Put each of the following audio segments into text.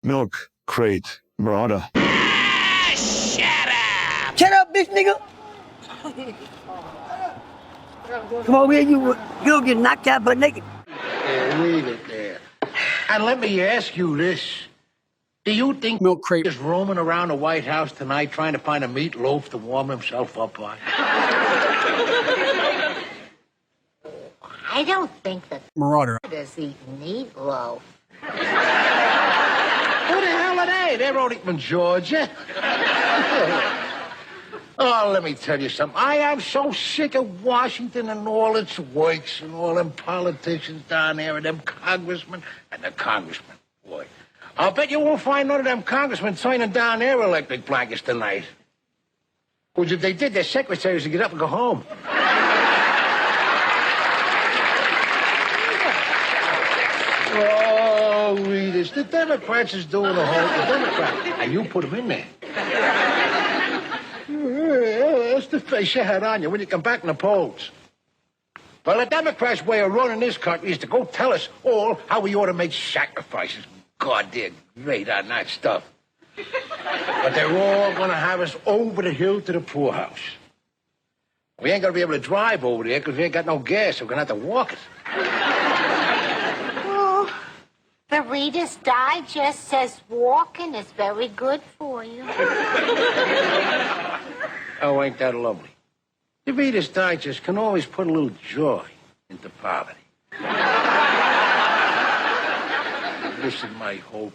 milkcratemarauder. Shut up, bitch nigga! Come over here, you'll get knocked out butt naked. Yeah, leave it there. And let me ask you this. Do you think Milk Crate is roaming around the White House tonight trying to find a meatloaf to warm himself up on? I don't think that Marauder is eating meatloaf. Who the hell are they? They're only from Georgia. Oh, let me tell you something. I am so sick of Washington and all its works and all them politicians down there and them congressmen and the congressmen. Boy, I'll bet you won't find none of them congressmen turning down their electric blankets tonight. Which if they did, their secretaries would get up and go home. Oh, read this. The Democrats is doing the whole the Democrats. And you put them in there. That's the face you had on you when you come back in the polls. Well, the Democrats' way of running this country is to go tell us all how we ought to make sacrifices. God, they're great on that stuff. But they're all going to have us over the hill to the poorhouse. We ain't going to be able to drive over there because we ain't got no gas, so we're going to have to walk it. The Reader's Digest says walking is very good for you. Oh, ain't that lovely? The Reader's Digest can always put a little joy into poverty. Listen, my whole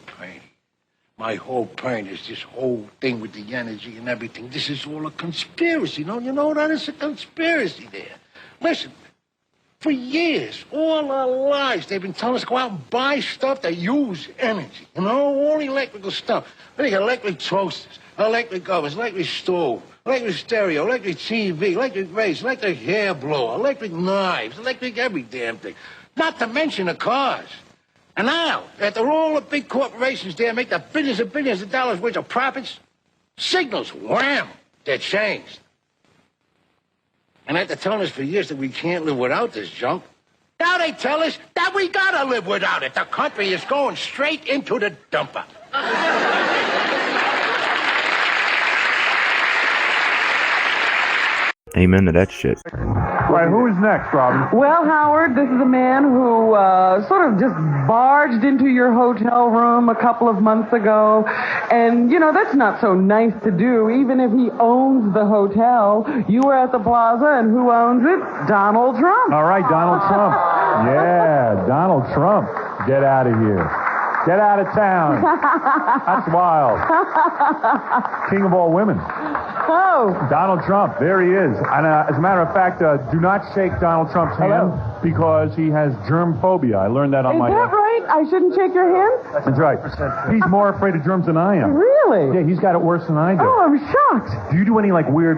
pain is this whole thing with the energy and everything. This is all a conspiracy. Don't you know that? It's a conspiracy there. Listen, for years, all our lives, they've been telling us to go out and buy stuff that use energy. You know, all electrical stuff. They got electric toasters, electric ovens, electric stove, electric stereo, electric TV, electric race, electric hair blower, electric knives, electric every damn thing. Not to mention the cars. And now, after all the big corporations there make the billions and billions of dollars worth of profits, signals, wham, they're changed. And after telling us for years that we can't live without this junk, now they tell us that we gotta live without it. The country is going straight into the dumper. Amen to that shit. Right, who's next, Robin? Well, Howard, this is a man who sort of just barged into your hotel room a couple of months ago. And, you know, that's not so nice to do, even if he owns the hotel. You were at the plaza, and who owns it? Donald Trump. All right, Donald Trump. Yeah, Donald Trump. Get out of here. Get out of town. That's wild. King of all women. Oh. Donald Trump, there he is. And as a matter of fact, do not shake Donald Trump's hand because he has germ phobia. I learned that on Is my... that right? I shouldn't shake your hand? That's right. He's more afraid of germs than I am. Really? Yeah, he's got it worse than I do. Oh, I'm shocked. Do you do any, like, weird...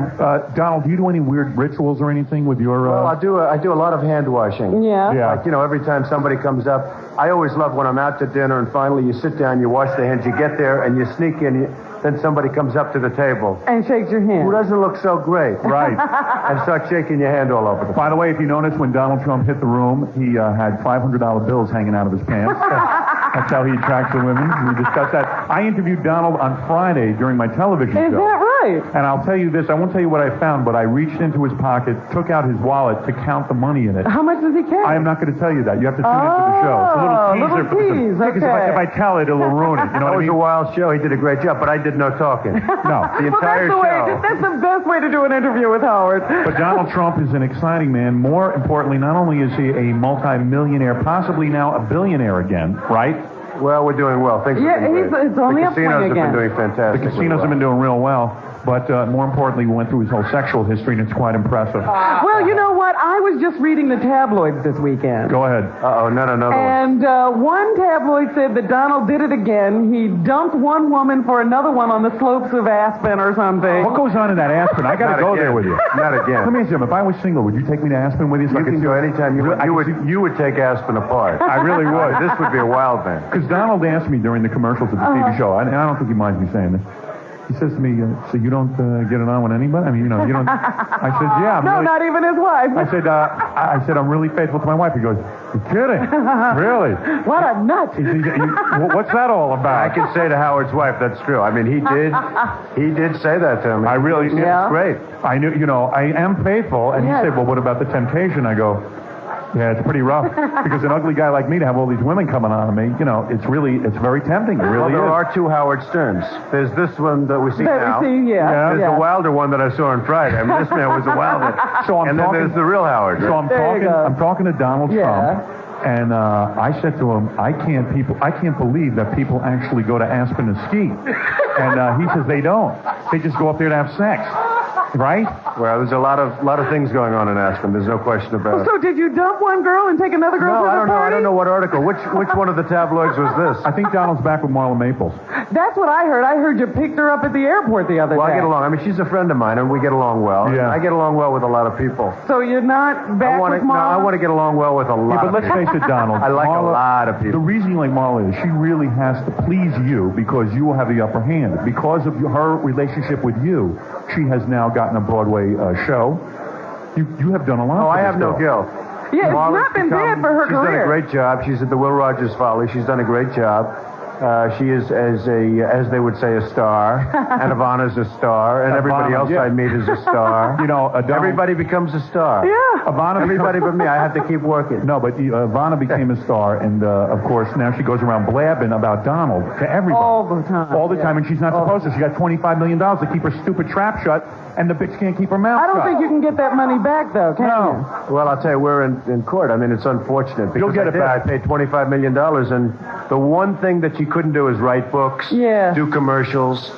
Donald, do you do any weird rituals or anything with your... Well, I do a lot of hand washing. Yeah. Yeah. Like, you know, every time somebody comes up, I always love when I'm out to dinner and finally you sit down, you wash the hands, you get there and you sneak in, then somebody comes up to the table. And shakes your hand. Who doesn't look so great? Right. And start shaking your hand all over the place. By the way, if you notice, when Donald Trump hit the room, he had $500 bills hanging out of his pants. That's how he attracts the women. We discussed that. I interviewed Donald on Friday during my television show. Is that right? And I'll tell you this, I won't tell you what I found, but I reached into his pocket, took out his wallet to count the money in it. How much does he carry? I am not going to tell you that. You have to tune into the show. It's a little teaser. Tease, Because if I tell it, it'll ruin it. You know That what I was mean? a wild show. He did a great job, but I did no talking. No. The entire show. That's the best way to do an interview with Howard. But Donald Trump is an exciting man. More importantly, not only is he a multi-millionaire, possibly now a billionaire again, right? Well, we're doing well. Things Yeah, have been great. it's only the up casinos have again. been doing fantastic. The casinos have been doing real well. But more importantly, we went through his whole sexual history, and it's quite impressive. Well, you know what? I was just reading the tabloids this weekend. Go ahead. Uh-oh, not another one. And one tabloid said that Donald did it again. He dumped one woman for another one on the slopes of Aspen or something. What goes on in that Aspen? I got to go there with you. Not again. Let me ask you, if I was single, would you take me to Aspen with you? So You can go anytime. You would take Aspen apart. I really would. This would be a wild man. Because Donald asked me during the commercials of the TV show, and I don't think he minds me saying this, He says to me, so you don't get it on with anybody? I mean, you don't. I said, yeah. No, not even his wife. I said, I'm really faithful to my wife. He goes, you're kidding? Really? What a nut. What's that all about? I can say to Howard's wife, that's true. I mean, he did say that to me. I really did. Yeah. It's great. I knew, I am faithful. And he said, well, what about the temptation? I go, yeah, it's pretty rough. Because an ugly guy like me to have all these women coming on me, it's very tempting. It really There is. are two Howard Sterns. There's this one that we see now. Yeah. There's the wilder one that I saw on Friday. I mean, this man was a wilder. And then there's the real Howard. So I'm talking to Donald Trump. And I said to him, I can't believe that people actually go to Aspen to ski. And he says they don't. They just go up there to have sex. Right? Well, there's a lot of things going on in Aspen. There's no question about it. So did you dump one girl and take another girl to the party? I don't know what article. Which one of the tabloids was this? I think Donald's back with Marla Maples. That's what I heard. I heard you picked her up at the airport the other day. Well, I get along. I mean, she's a friend of mine, and we get along well. Yeah. I get along well with a lot of people. So you're not back with Marla? No, I want to get along well with a lot of but let's people. face it, Donald. I like Marla, a lot of people. The reason you like Marla is she really has to please you because you will have the upper hand. Because of her relationship with you, she has now gotten a Broadway show. You have done a lot. Oh, I have no guilt. Yeah, it's not been bad for her She's done a career. great job. She's at the Will Rogers Folly. She's done a great job. She is, as they would say, a star. And Ivana's a star. And everybody else I meet is a star. Everybody becomes a star. Yeah. Everybody but me. I have to keep working. No, but Ivana became a star, and of course now she goes around blabbing about Donald to everybody. All the time. All the time, and she's not supposed to. She got $25 million to keep her stupid trap shut, and the bitch can't keep her mouth I don't shut. think you can get that money back, though, can you? Well, I'll tell you, we're in court. I mean, it's unfortunate. Because You'll get it back. I paid $25 million, and the one thing that she couldn't do is write books, do commercials.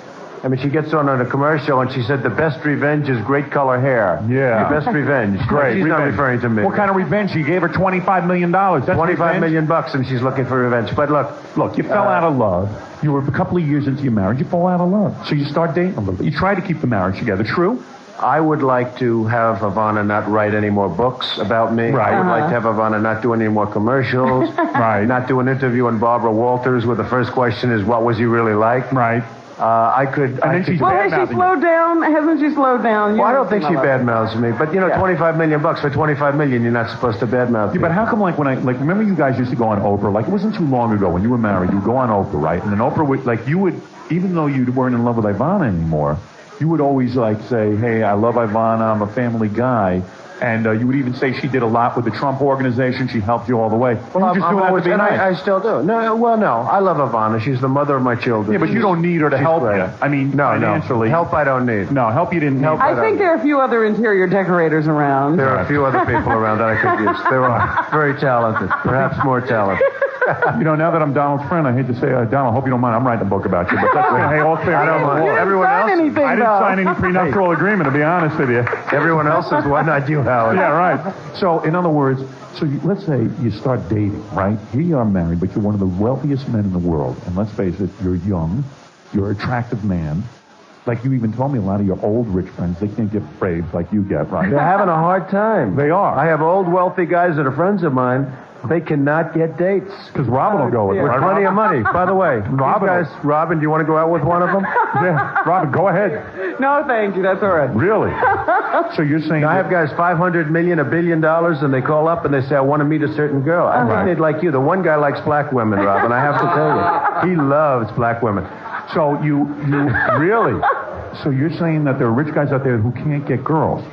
I mean, she gets on a commercial, and she said the best revenge is great color hair. Yeah. The best revenge. Great. She's not referring to me. What kind of revenge? She gave her $25 million. That's $25 million bucks, and she's looking for revenge. But look, you fell out of love. You were a couple of years into your marriage. You fall out of love. So you start dating a little bit. You try to keep the marriage together. True? I would like to have Ivana not write any more books about me. Right. I would like to have Ivana not do any more commercials. Right. Not do an interview on Barbara Walters where the first question is, what was he really like? Right. I could... And then she's Well, has she slowed down? Hasn't she slowed down? Well, I don't think she badmouths me, but $25 million bucks for $25 million, you're not supposed to badmouth me. But how come, remember you guys used to go on Oprah? It wasn't too long ago when you were married, you would go on Oprah, right? And then Oprah would, even though you weren't in love with Ivana anymore, you would always say, hey, I love Ivana, I'm a family guy. And you would even say she did a lot with the Trump organization. She helped you all the way. Well, I still do. No, I love Ivana. She's the mother of my children. Yeah, but you don't need her to help you. I mean, financially. Help I don't need. No, help you didn't need. I think there are a few other interior decorators around. There are a few other people around that I could use. There are. Very talented. Perhaps more talented. Now that I'm Donald's friend, I hate to say, Donald, I hope you don't mind. I'm writing a book about you. But that's hey, all fair. I don't mind. Everyone else. I didn't sign any prenuptial agreement, to be honest with you. Everyone else is why not you, Howard? Yeah, right. So, in other words, let's say you start dating, right? Here you are married, but you're one of the wealthiest men in the world. And let's face it, you're young, you're an attractive man. Like you even told me, a lot of your old rich friends, they can't get frames like you get, right? They're having a hard time. They are. I have old wealthy guys that are friends of mine. They cannot get dates. Because Robin will go with them. With plenty of money. By the way, Robin, do you want to go out with one of them? Yeah, Robin, go ahead. No, thank you. That's all right. Really? So you're saying... Now, I have guys $500 million, $1 billion, and they call up and they say, I want to meet a certain girl. I think they'd like you. The one guy likes black women, Robin. I have to tell you. He loves black women. So you really... So you're saying that there are rich guys out there who can't get girls?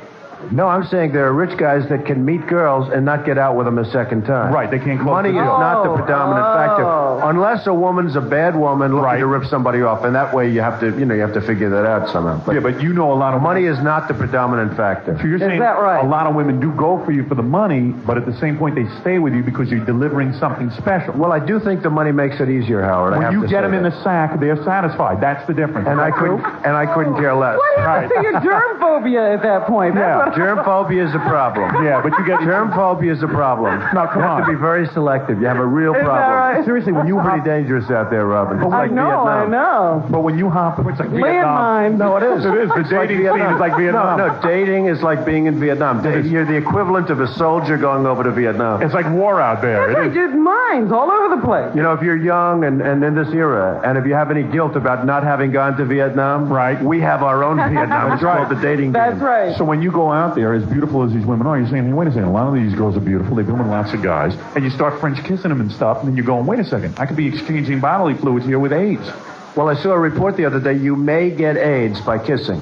No, I'm saying there are rich guys that can meet girls and not get out with them a second time. Right, they can't close Money the is deal. not the predominant factor. Unless a woman's a bad woman looking to rip somebody off, and that way you have to figure that out somehow. But, but you know a lot of money is not the predominant factor. So you're saying that right? A lot of women do go for you for the money, but at the same point they stay with you because you're delivering something special. Well, I do think the money makes it easier, Howard. When you get them in the sack, they're satisfied. That's the difference. And I couldn't care less. What happened to your germ phobia at that point? That's what Germ phobia is a problem. Yeah, but you get Germ phobia is a problem. No, come you on. have to be very selective. You have a real Is that problem. right? Seriously, when you It's pretty dangerous out there, Robin. It's I like know, Vietnam. I know. But when you hop, it's like Vietnam. Landmine. No, it is. It is. The It's like dating scene Vietnam. is like Vietnam. No, dating is like being in Vietnam. You're the equivalent of a soldier going over to Vietnam. It's like war out there. That's It right, is. just mines all over the place. You know, if you're young and in this era, and if you have any guilt about not having gone to Vietnam, Right. we have our own Vietnam. It's called the dating That's game. right. So when you go out there, as beautiful as these women are, you're saying, hey, wait a second, a lot of these girls are beautiful. They've been with lots of guys. And you start French kissing them and stuff, and then you're going, wait a second, I could be exchanging bodily fluids here with AIDS. Well, I saw a report the other day. You may get AIDS by kissing.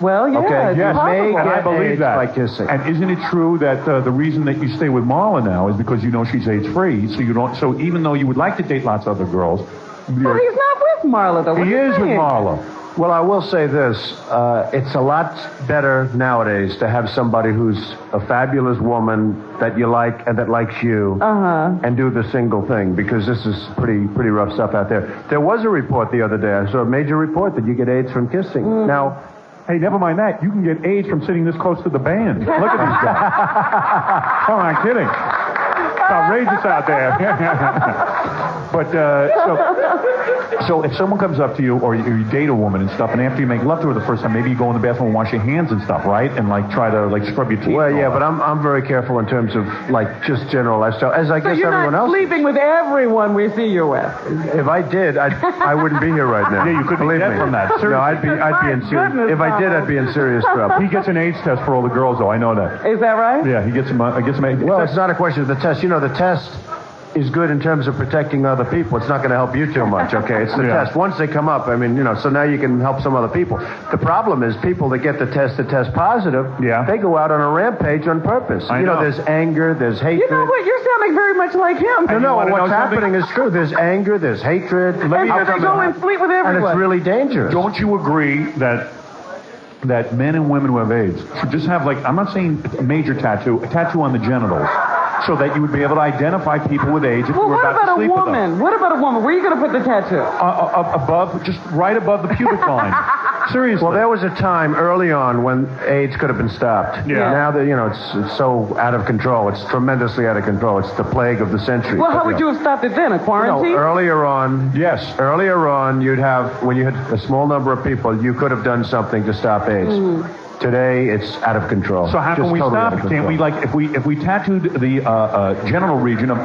Well, yeah, Okay, it's yes, possible. And I Get believe AIDS that. by kissing. And isn't it true that the reason that you stay with Marla now is because you know she's AIDS-free, so you don't. So even though you would like to date lots of other girls, Well, he's not with Marla, though. What he are you is with saying? Marla. Well, I will say this. It's a lot better nowadays to have somebody who's a fabulous woman that you like and that likes you and do the single thing, because this is pretty rough stuff out there. There was a report the other day. I saw a major report that you get AIDS from kissing. Now, Hey, never mind that. You can get AIDS from sitting this close to the band. Look at these guys. Oh, I'm kidding. It's outrageous out there. But so if someone comes up to you, or you date a woman and stuff, and after you make love to her the first time, maybe you go in the bathroom and wash your hands and stuff, right? And like try to like scrub your teeth. well, and all yeah, that. but I'm very careful in terms of like just general lifestyle, as I So guess you're everyone not else. sleeping with everyone we see you with. If I did, I wouldn't be here right now. Yeah, you could be Believe dead me. from that. No, I'd be in My serious. goodness, If I did, I'd be in serious trouble. He gets an AIDS test for all the girls, though. I know that. Is that right? Yeah, he gets him. Gets him. Well, it's not a question of the test. You know, the test is good in terms of protecting other people. It's not going to help you too much, okay? It's the Yeah. test. Once they come up, I mean, you know, so now you can help some other people. The problem is people that get the test positive, Yeah. they go out on a rampage on purpose. I you know, know. there's anger, there's hatred. You know what? You're sounding very much like him. No, you no, wanna know what's something? happening is true. There's anger, there's hatred. And so they go and sleep with And everyone. it's really dangerous. Don't you agree that men and women who have AIDS should just have, like, I'm not saying a major tattoo, a tattoo on the genitals, so that you would be able to identify people with AIDS if Well, you were what about to about a sleep with them? woman? What about a woman? Where are you going to put the tattoo? Above, just right above the pubic line. Seriously. Well, there was a time early on when AIDS could have been stopped. Yeah. Now that, you know, it's so out of control. It's tremendously out of control. It's the plague of the century. Well, how would you have stopped it then? A No, quarantine? earlier on, Yes. earlier on, you'd have, when you had a small number of people, you could have done something to stop AIDS. Today, it's out of control. So how can Just we totally stop out it? of Can't we, control. like, if we tattooed the genital region of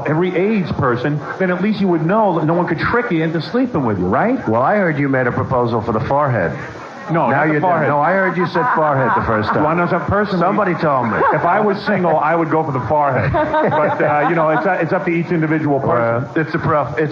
every AIDS person, then at least you would know that no one could trick you into sleeping with you, right? Well, I heard you made a proposal for the forehead. No, Now not the you forehead. No, I heard you said forehead the first time. Do I know some person? Somebody told me. If I was single, I would go for the forehead. But you know, it's up to each individual person. It's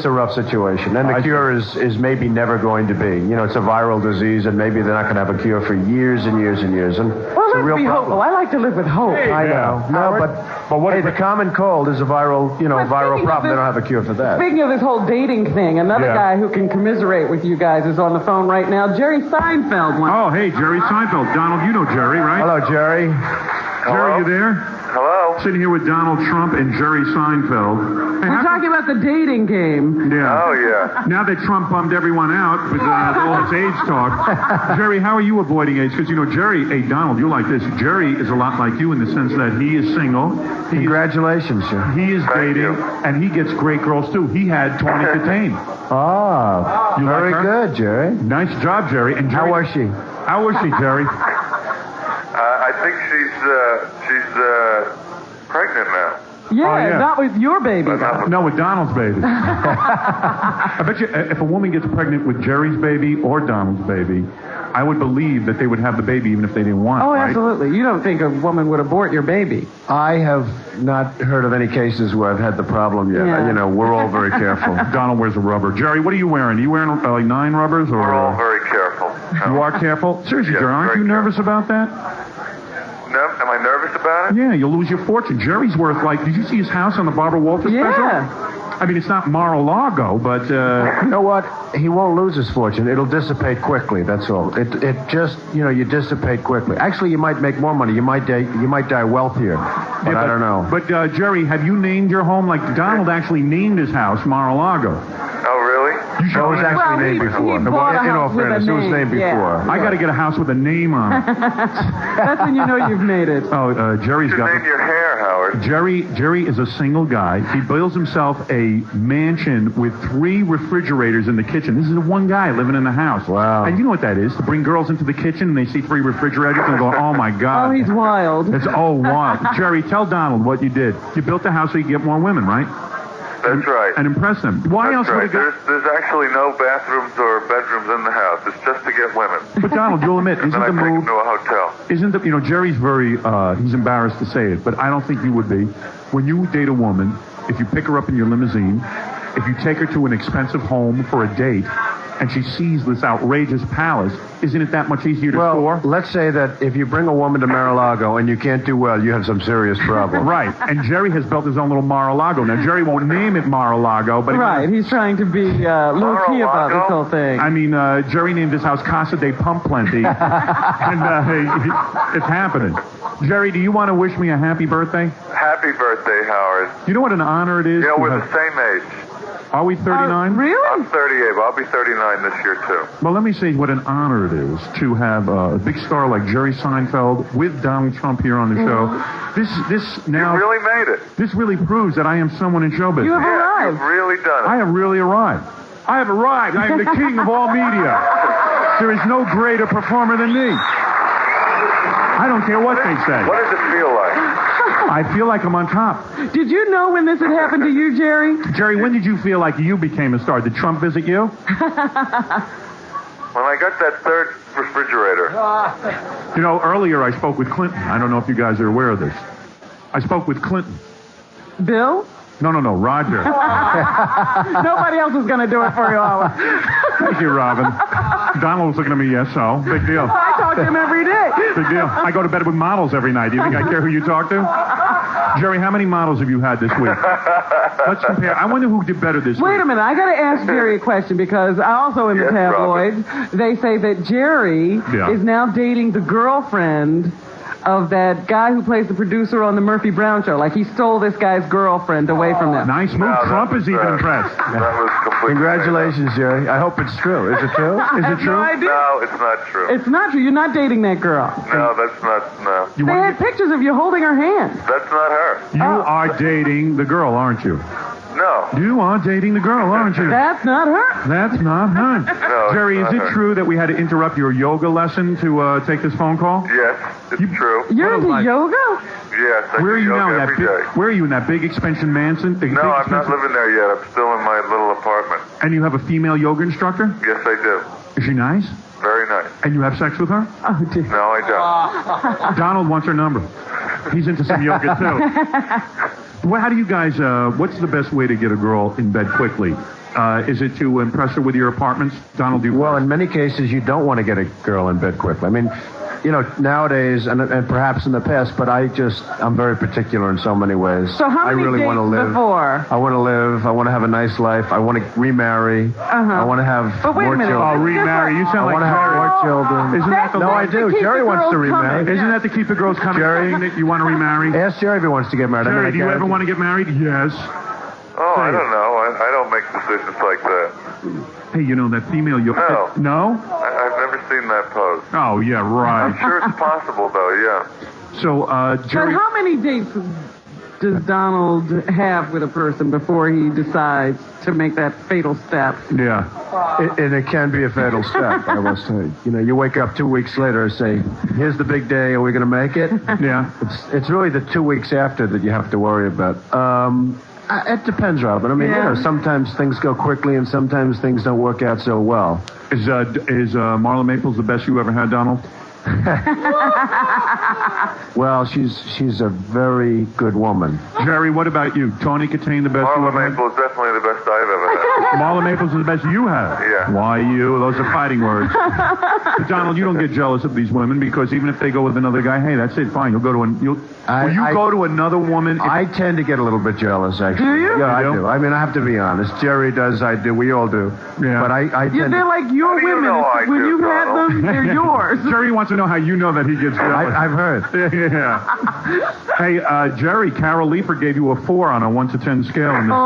a rough situation, and the cure is maybe never going to be. You know, it's a viral disease, and maybe they're not going to have a cure for years and years and years. And Well, it's a let's real be problem. hopeful. I like to live with hope. I know. No, Howard? but what hey, if the common cold is a viral, But viral speaking of problem. They this- don't have a cure for that. Speaking of this whole dating thing, another Yeah. guy who can commiserate with you guys is on the phone right now. Jerry Seinfeld. Oh, hey, Jerry Seinfeld. Donald, you know Jerry, right? Hello, Jerry. Jerry, you there? Hello? Sitting here with Donald Trump and Jerry Seinfeld. Hey, We're how- talking about the dating game. Yeah. Oh, yeah. Now that Trump bummed everyone out with all this AIDS talk, Jerry, how are you avoiding AIDS? Because, you know, Jerry, hey, Donald, you like this. Jerry is a lot like you in the sense that he is single. Congratulations, sir. He is Thank dating, you. and he gets great girls, too. He had Tawny Katane. Ah, You like very her? good, Jerry. Nice job, Jerry. And Jerry, How was she? How was she, Jerry? I think she's pregnant now. Yeah, Oh, yeah. not with your baby. But not though. with- No, with Donald's baby. I bet you if a woman gets pregnant with Jerry's baby or Donald's baby, I would believe that they would have the baby even if they didn't want it, Oh, right? absolutely. You don't think a woman would abort your baby. I have not heard of any cases where I've had the problem yet. Yeah. You know, we're all very careful. Donald wears a rubber. Jerry, what are you wearing? Are you wearing like 9 rubbers? Or We're all very careful. You are careful? Seriously, Yes, Jerry, aren't very you nervous about that? No, am I nervous about it? Yeah, you'll lose your fortune. Jerry's worth like, did you see his house on the Barbara Walters Yeah. special? I mean, it's not Mar-a-Lago, but You know what? He won't lose his fortune. It'll dissipate quickly. That's all. It just, you know, you dissipate quickly. Actually, you might make more money. You might die wealthier. But I don't know. But Jerry, have you named your home? Like Donald actually named his house Mar-a-Lago. Oh, really? You should Well, it was actually named before. he bought a In all house with a fairness, it was name, named yeah. before. I got to get a house with a name on it. That's when you know you've made it. Oh, Jerry's You got. name your hair, Howard. Jerry is a single guy. He builds himself a mansion with 3 refrigerators in the kitchen. This is one guy living in the house. Wow. And you know what that is? To bring girls into the kitchen and they see 3 refrigerators and they go, oh my God. Oh, he's wild. It's wild. Jerry, tell Donald what you did. You built the house so you get more women, right? That's right. And impress them. Why else That's would right. a guy... There's actually no bathrooms or bedrooms in the house. It's just to get women. But Donald, you'll admit, And isn't then I the take move... them to a hotel. Isn't the, Jerry's very, he's embarrassed to say it, but I don't think you would be. When you date a woman, if you pick her up in your limousine, if you take her to an expensive home for a date, and she sees this outrageous palace, isn't it that much easier to score? Let's say that if you bring a woman to Mar-a-Lago and you can't do well, you have some serious problem. Right, and Jerry has built his own little Mar-a-Lago. Now, Jerry won't name it Mar-a-Lago, but... Right, he's trying to be low-key about this whole thing. I mean, Jerry named his house Casa de Pump Plenty, and it's happening. Jerry, do you want to wish me a happy birthday? Happy birthday, Howard. You know what an honor it is? You know, to we're have- the same age. Are we 39? Really? I'm 38, but I'll be 39 this year, too. Well, let me say what an honor it is to have a big star like Jerry Seinfeld with Donald Trump here on the show. This now... You really made it. This really proves that I am someone in show business. You have Yeah, arrived. you've really done it. I have really arrived. I have arrived. I am the king of all media. There is no greater performer than me. I don't care what they say. What does it feel like? I feel like I'm on top. Did you know when this had happened to you, Jerry? Jerry, when did you feel like you became a star? Did Trump visit you? When I got that 3rd refrigerator. You know, earlier I spoke with Clinton. I don't know if you guys are aware of this. I spoke with Clinton. Bill? No, Roger. Nobody else is going to do it for you, Howard. Thank you, Robin. Donald was looking at me, yes, so. Big deal. I talk to him every day. Big deal. I go to bed with models every night. Do you think I care who you talk to? Jerry, how many models have you had this week? Let's compare. I wonder who did better this week. Wait a minute. I got to ask Jerry a question because I also in the Yes, tabloids, they say that Jerry is now dating the girlfriend of that guy who plays the producer on the Murphy Brown show. Like he stole this guy's girlfriend away from him. Nice move. No, Trump is even impressed. That was completely... Congratulations, Jerry. I hope it's true. Is it true? Is it true? No idea. No, it's not true. It's not true. You're not dating that girl. No, that's not... No. You They want had pictures of you holding her hand. That's not her. You are dating the girl, aren't you? No. You are dating the girl, aren't you? That's not her. That's not her. No, Jerry, it's is not it her. true that we had to interrupt your yoga lesson to take this phone call? Yes, it's true. You're into yoga? Yes, I Where are do you yoga now? every day. Where are you in that big expensive mansion? No, I'm not living there yet. I'm still in my little apartment. And you have a female yoga instructor? Yes, I do. Is she nice? Very nice. And you have sex with her? Oh, dear. No, I don't. Donald wants her number. He's into some yoga too. Well, how do you guys? What's the best way to get a girl in bed quickly? Is it to impress her with your apartments? Donald, do you? Well, in many cases, you don't want to get a girl in bed quickly. I mean, you know, nowadays, and perhaps in the past, but I'm very particular in so many ways. So how I many really dates want to live. before? I want to live. I want to have a nice life. I want to remarry. I want to have But wait more a minute. children. Oh, remarry. You I sound want like to have Jerry. more children. Isn't that the No, I That's to do. keep Jerry the wants to girls remarry. coming. Isn't that to keep the girls coming? Jerry? That you want to remarry? Ask Jerry if he wants to get married. Jerry, do you ever want to get married? Yes. Oh, I don't know. I don't make decisions like that. Hey, you know that female yoga? No. No? I've never seen that pose. Oh, yeah, I'm right. sure it's possible, though, yeah. So, But Jerry. how many dates does Donald have with a person before he decides to make that fatal step? Yeah. And it can be a fatal step, I will say. You know, you wake up 2 weeks later and say, here's the big day, are we going to make it? Yeah. It's really the 2 weeks after that you have to worry about. It depends, Robin. I mean, you know, sometimes things go quickly and sometimes things don't work out so well. Is Marla Maples the best you ever had, Donald? Well, she's a very good woman. Jerry, what about you? Tony Katane, the best you Marla ever had? Maples is definitely the best I've ever had. Marla Maples is the best you have. Yeah. Why you? Those are fighting words. But Donald, you don't get jealous of these women because even if they go with another guy, hey, that's it, fine. You'll go to go to another woman. I tend to get a little bit jealous, actually. Do you? Yeah, I You do? do. I mean, I have to be honest. Jerry does, I do. We all do. Yeah. But I Yeah, tend they're to... like your How do you women. know I When do, you've had Donald? them, they're yours. Jerry wants to know how you know that he gets jealous. I've heard. Yeah. Hey, Jerry, Carol Leifer gave you a 4 on a 1 to 10 scale in the Oh.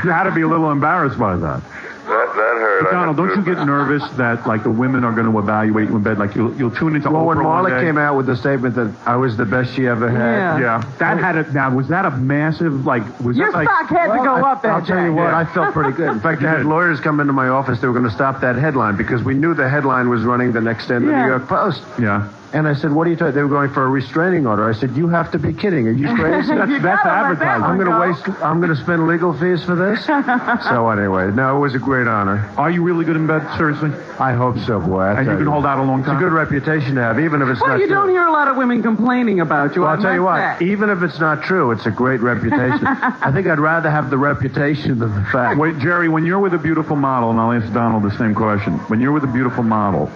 You had to be a little embarrassed by that. That hurt. Donald, don't you get nervous that like the women are going to evaluate you in bed? Like you'll tune into Well, when Oprah one Marla day. came out with the statement that I was the best she ever had. Yeah, that had a. Now, was that a massive like? Was Your that like? stock had to go up that I'll tell you what, I felt pretty good. In fact, I had lawyers come into my office. They were going to stop that headline because we knew the headline was running the next day in the New York Post. Yeah. And I said, what are you talking? They were going for a restraining order. I said, you have to be kidding. Are you crazy? That's advertising. I'm going to spend legal fees for this? So anyway, no, it was a great honor. Are you really good in bed, seriously? I hope so, boy. And you can hold out a long time? It's a good reputation to have, even if it's not Well, you true. don't hear a lot of women complaining about you. Well, I'll tell you what, That. even if it's not true, it's a great reputation. I think I'd rather have the reputation than the fact. Wait, Jerry, when you're with a beautiful model, and I'll ask Donald the same question. When you're with a beautiful model,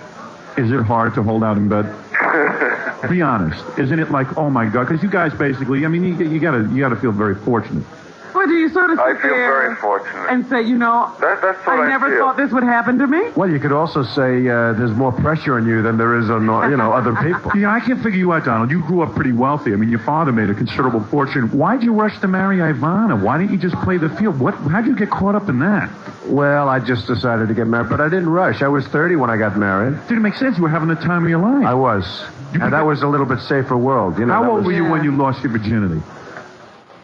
is it hard to hold out in bed? Be honest. Isn't it like, oh my God? Because you guys basically, I mean, you gotta feel very fortunate. Well, do you sort of I sit feel there very fortunate. and say, you know, That's what I never feel. thought this would happen to me? Well, you could also say there's more pressure on you than there is on, other people. Yeah, I can't figure you out, Donald. You grew up pretty wealthy. I mean, your father made a considerable fortune. Why'd you rush to marry Ivana? Why didn't you just play the field? How'd you get caught up in that? Well, I just decided to get married, but I didn't rush. I was 30 when I got married. Didn't make sense. You were having the time of your life. I was. And that was a little bit safer world. You know, How old were you when you lost your virginity?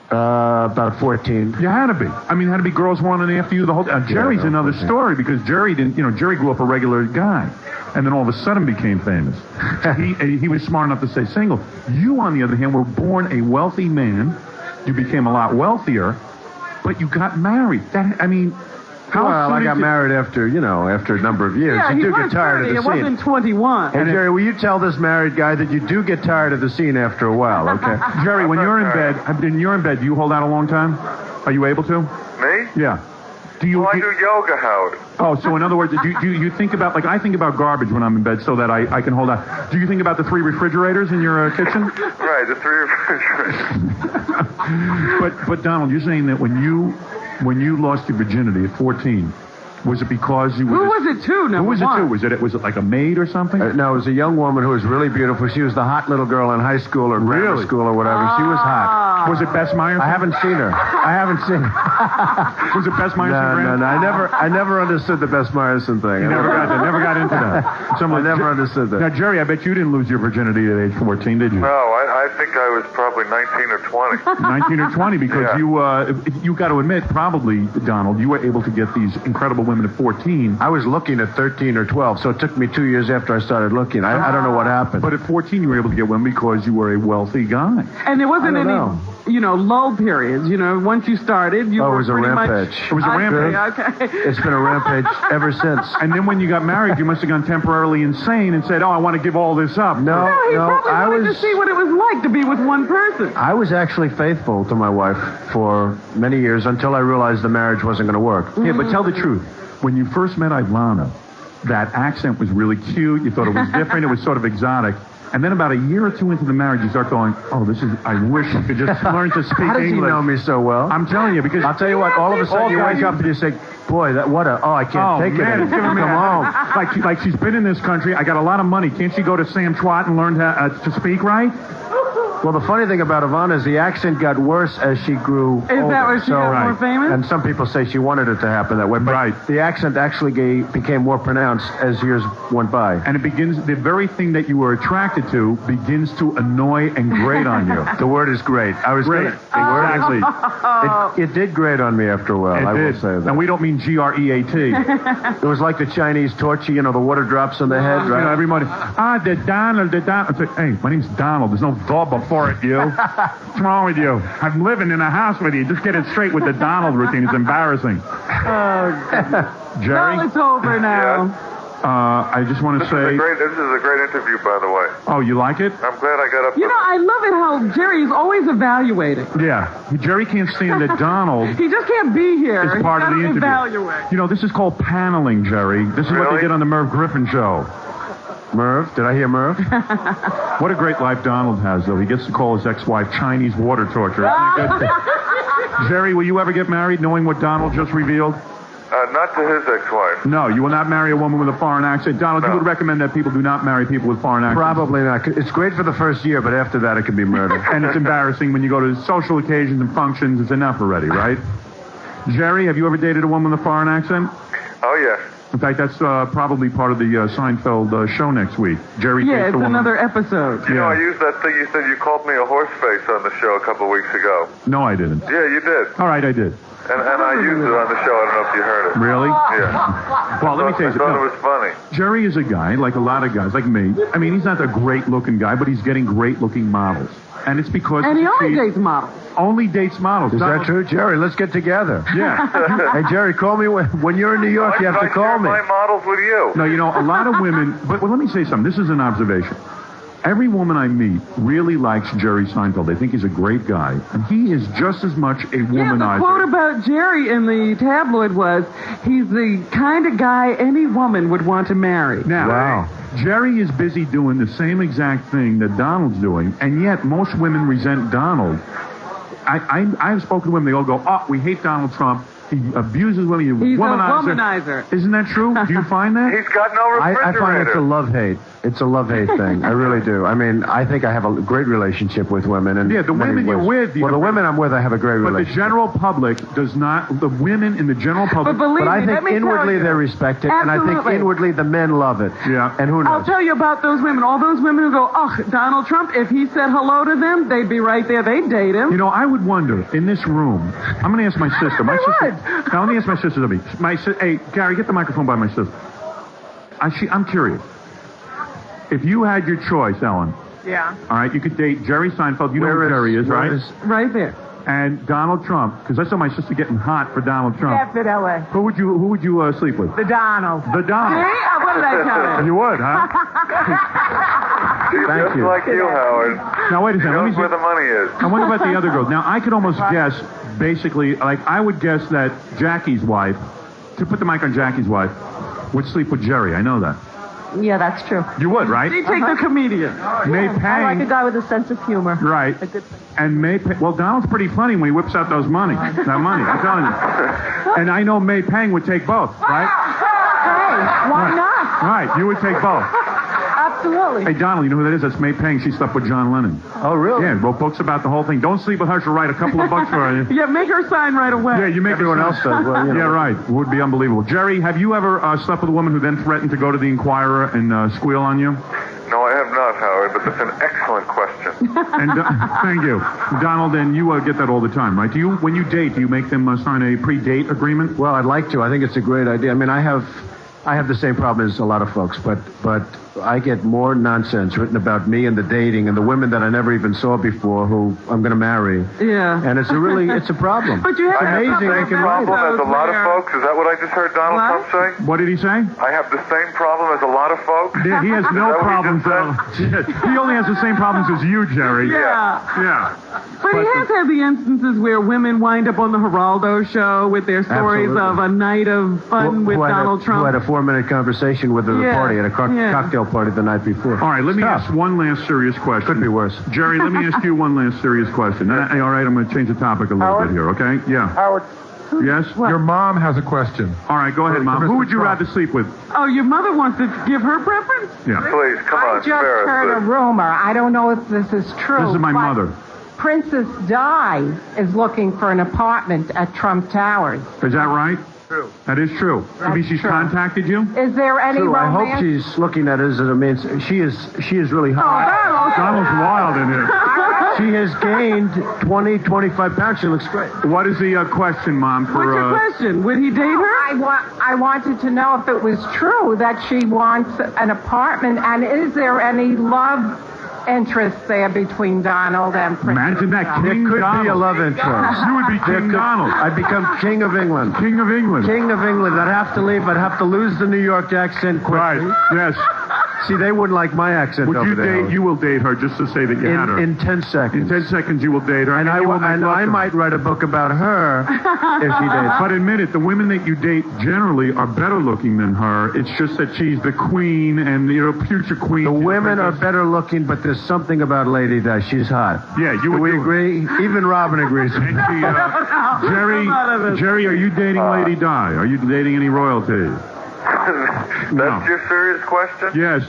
About 14. You had to be. I mean, had to be girls running after you the whole time. Jerry's another story because Jerry didn't, Jerry grew up a regular guy and then all of a sudden became famous. He was smart enough to stay single. You, on the other hand, were born a wealthy man. You became a lot wealthier, but you got married. How Well, I got married after a number of years. Yeah, you he do was get tired 30. of the It scene. wasn't 21. Hey, Jerry, will you tell this married guy that you do get tired of the scene after a while, okay? Jerry, when you're in bed, do you hold out a long time? Are you able to? Me? Yeah. Do you? Well, I do yoga, Howard. Oh, so in other words, do you think about, like I think about garbage when I'm in bed so that I can hold out. Do you think about the 3 refrigerators in your kitchen? Right, the 3 refrigerators. But Donald, you're saying that when you lost your virginity at 14, was it because you were... Who was it to, Who was it to? Was it like a maid or something? No, it was a young woman who was really beautiful. She was the hot little girl in high school or grammar Really? school or whatever. She was hot. Was it Bess Myers? I haven't seen her. Was it Bess Myers? No. I never understood the Bess Myerson thing. You never got into that. I never understood that. Now, Jerry, I bet you didn't lose your virginity at age 14, did you? No, I think I was probably 19 or 20. 19 or 20, because you got to admit, probably, Donald, you were able to get these incredible women at 14. I was looking at 13 or 12, so it took me 2 years after I started looking. I don't know what happened. But at 14, you were able to get women because you were a wealthy guy. And there wasn't I don't any, lull periods. Once you started, you it were was a pretty rampage. much... It was a rampage. Okay. It's been a rampage ever since. And then when you got married, you must have gone temporarily insane and said, I want to give all this up. No, He probably I wanted was... to see what it was like to be with one person. I was actually faithful to my wife for many years until I realized the marriage wasn't going to work. Yeah, but tell the truth. When you first met Ivana, that accent was really cute. You thought it was different. It was sort of exotic. And then about a year or 2 into the marriage, you start going, I wish I could just learn to speak English. How does he know me so well? I'm telling you, because... I'll tell you what, all of a sudden you wake up and you say, boy, I can't take it. It's giving me Come on. Like she's been in this country. I got a lot of money. Can't she go to Sam Trott and learn to speak right? Well, the funny thing about Ivana is the accent got worse as she grew older. Is that where she got more famous? And some people say she wanted it to happen that way. But the accent actually became more pronounced as years went by. And the very thing that you were attracted to begins to annoy and grate on you. The word is great. I was great. Exactly. It did grate on me after a while, I will say that. And we don't mean Great. It was like the Chinese torture, the water drops on the head, right? Everybody, the Donald. I say, hey, my name's Donald. There's no the before it, you. What's wrong with you? I'm living in a house with you. Just get it straight with the Donald routine. It's embarrassing. Jerry? Well, it's over now. I just want to say... This is a great interview, by the way. Oh, you like it? I'm glad I got up. I love it how Jerry's always evaluating. Yeah. Jerry can't stand that Donald... He just can't be here. It's part of the interview. Evaluate. This is called paneling, Jerry. This is what they did on the Merv Griffin show. Merv? Did I hear Merv? What a great life Donald has, though. He gets to call his ex-wife Chinese water torture. Isn't it good? Jerry, will you ever get married knowing what Donald just revealed? Not to his ex-wife. No, you will not marry a woman with a foreign accent. Donald, you would recommend that people do not marry people with foreign accents? Probably not. It's great for the first year, but after that it can be murder. And it's embarrassing when you go to social occasions and functions. It's enough already, right? Jerry, have you ever dated a woman with a foreign accent? Oh, yes. In fact, that's probably part of the Seinfeld show next week. Jerry Yeah, dates it's a woman. another episode. You know, I used that thing you said you called me a horse face on the show a couple weeks ago. No, I didn't. Yeah, you did. All right, I did. And I used it on the show. I don't know if you heard it. Really? Yeah. Well, let me tell you I thought something. it was funny. Jerry is a guy, like a lot of guys, like me. I mean, he's not a great-looking guy, but he's getting great-looking models. And it's because... And he only cheap- dates models. Only dates models. Is that true? Jerry, let's get together. Yeah. Hey, Jerry, call me when you're in New York. You have to call me. I share my models with you. No, you know, a lot of women... But well, let me say something. This is an observation. Every woman I meet really likes Jerry Seinfeld. They think he's a great guy. And he is just as much a womanizer. Yeah, the quote about Jerry in the tabloid was, he's the kind of guy any woman would want to marry. Now, Wow. Jerry is busy doing the same exact thing that Donald's doing, and yet most women resent Donald. I've spoken to women, they all go, oh, we hate Donald Trump. He abuses women. He's a womanizer. womanizer. Isn't that true? Do you find that? He's got no I refrigerator. find it's a love-hate. It's a love-hate thing. I really do. I mean, I think I have a great relationship with women. And Yeah, the women you're with, Well, the women I'm with, I have a great But the relationship. general public does not, the women in the general public... But believe But I me, let think me tell inwardly you. they respect it, and I think Absolutely. inwardly the men love it. Yeah. And who I'll knows? tell you about those women. All those women who go, oh, Donald Trump, if he said hello to them, they'd be right there. They'd date him. You know, I would wonder, in this room, I'm going to ask my sister. My sister. Now, let me ask my sister something. Hey, Gary, get the microphone by my sister. I'm curious. If you had your choice, Ellen, Yeah. all right, you could date Jerry Seinfeld. You know who Jerry is, right? Right there. And Donald Trump, because I saw my sister getting hot for Donald Trump. Definitely. Who would you sleep with? The Donald. The Donald. See? What did I tell you? You would, huh? She's Thank just you. like you, Howard. Now wait a She second. Let me knows see. where the money is. I wonder about the other girls. Now, I could almost guess, basically, like, I would guess that Jackie's wife, to put the mic on Jackie's wife, would sleep with Jerry. I know that. Yeah, that's true. You would, right? They take the comedian. May I like a Pang, guy with a sense of humor. right? And May, well, Donald's pretty funny when he whips out that money. I'm telling you. And I know May Pang would take both, right? Hey, why not? Right, you would take both. Absolutely. Hey, Donald, you know who that is? That's May Pang. She slept with John Lennon. Oh, really? Yeah, wrote books about the whole thing. Don't sleep with her. She'll write a couple of bucks for you. Yeah, make her sign right away. Yeah, you make Everyone her else does. Well, you know. Yeah, right. It would be unbelievable. Jerry, have you ever slept with a woman who then threatened to go to the Inquirer and squeal on you? No, I have not, Howard, but that's an excellent question. And thank you, Donald. And you get that all the time, right? When you date, do you make them sign a pre-date agreement? Well, I'd like to. I think it's a great idea. I mean, I have the same problem as a lot of folks, but I get more nonsense written about me and the dating and the women that I never even saw before who I'm going to marry. Yeah. And it's a problem. But you have I have the amazing same they can problem write as a lot of folks. Is that what I just heard Donald What? Trump say? What did he say? I have the same problem as a lot of folks. Yeah, he has no Is that what problems. you just He only has the same problems as you, Jerry. Yeah. Yeah. But he has had the instances where women wind up on the Geraldo show with their stories Absolutely. of a night of fun with Donald Who Trump. had a 4-minute conversation with her at a Yeah, party, at a yeah. cocktail party the night before. All right, let me ask one last serious question. Could be worse. Jerry, let me ask you one last serious question. All right, I'm going to change the topic a little bit here, okay? Yeah. Howard. Yes? Your mom has a question. All right, go ahead, Mom. Who would you rather sleep with? Oh, your mother wants to give her preference? Yeah. Please, come I on, just spare heard a us. rumor. I don't know if this is true. This is my but mother. Princess Di is looking for an apartment at Trump Towers. Is that right? True. That is true. You mean she's true. contacted you? Is there any True. I romance? hope she's looking at it as a means. She is really hot. Donald's wild in here. She has gained 20, 25 pounds. She looks great. What is the question, Mom? What's your question? Would he date her? I wanted to know if it was true that she wants an apartment, and is there any love interest there between Donald and Princess Imagine that, Di? There King could Donald. be a love interest. You would be King Donald. I'd become King of England. King of England. King of England. I'd have to leave. I'd have to lose the New York accent quickly. Right. Yes. See, they wouldn't like my accent Would over you there. date? You will date her just to say that you had her. In 10 seconds. In 10 seconds, you will date her. And I you will make love to her. might write a book about her if she dates. But admit it, the women that you date generally are better looking than her. It's just that she's the queen and future queen. The women are better looking, but there's something about Lady Di. She's hot. Yeah, you Do would we do it. agree? Even Robin agrees. And she, Jerry, are you dating Lady Di? Are you dating any royalty? That's your serious question? Yes.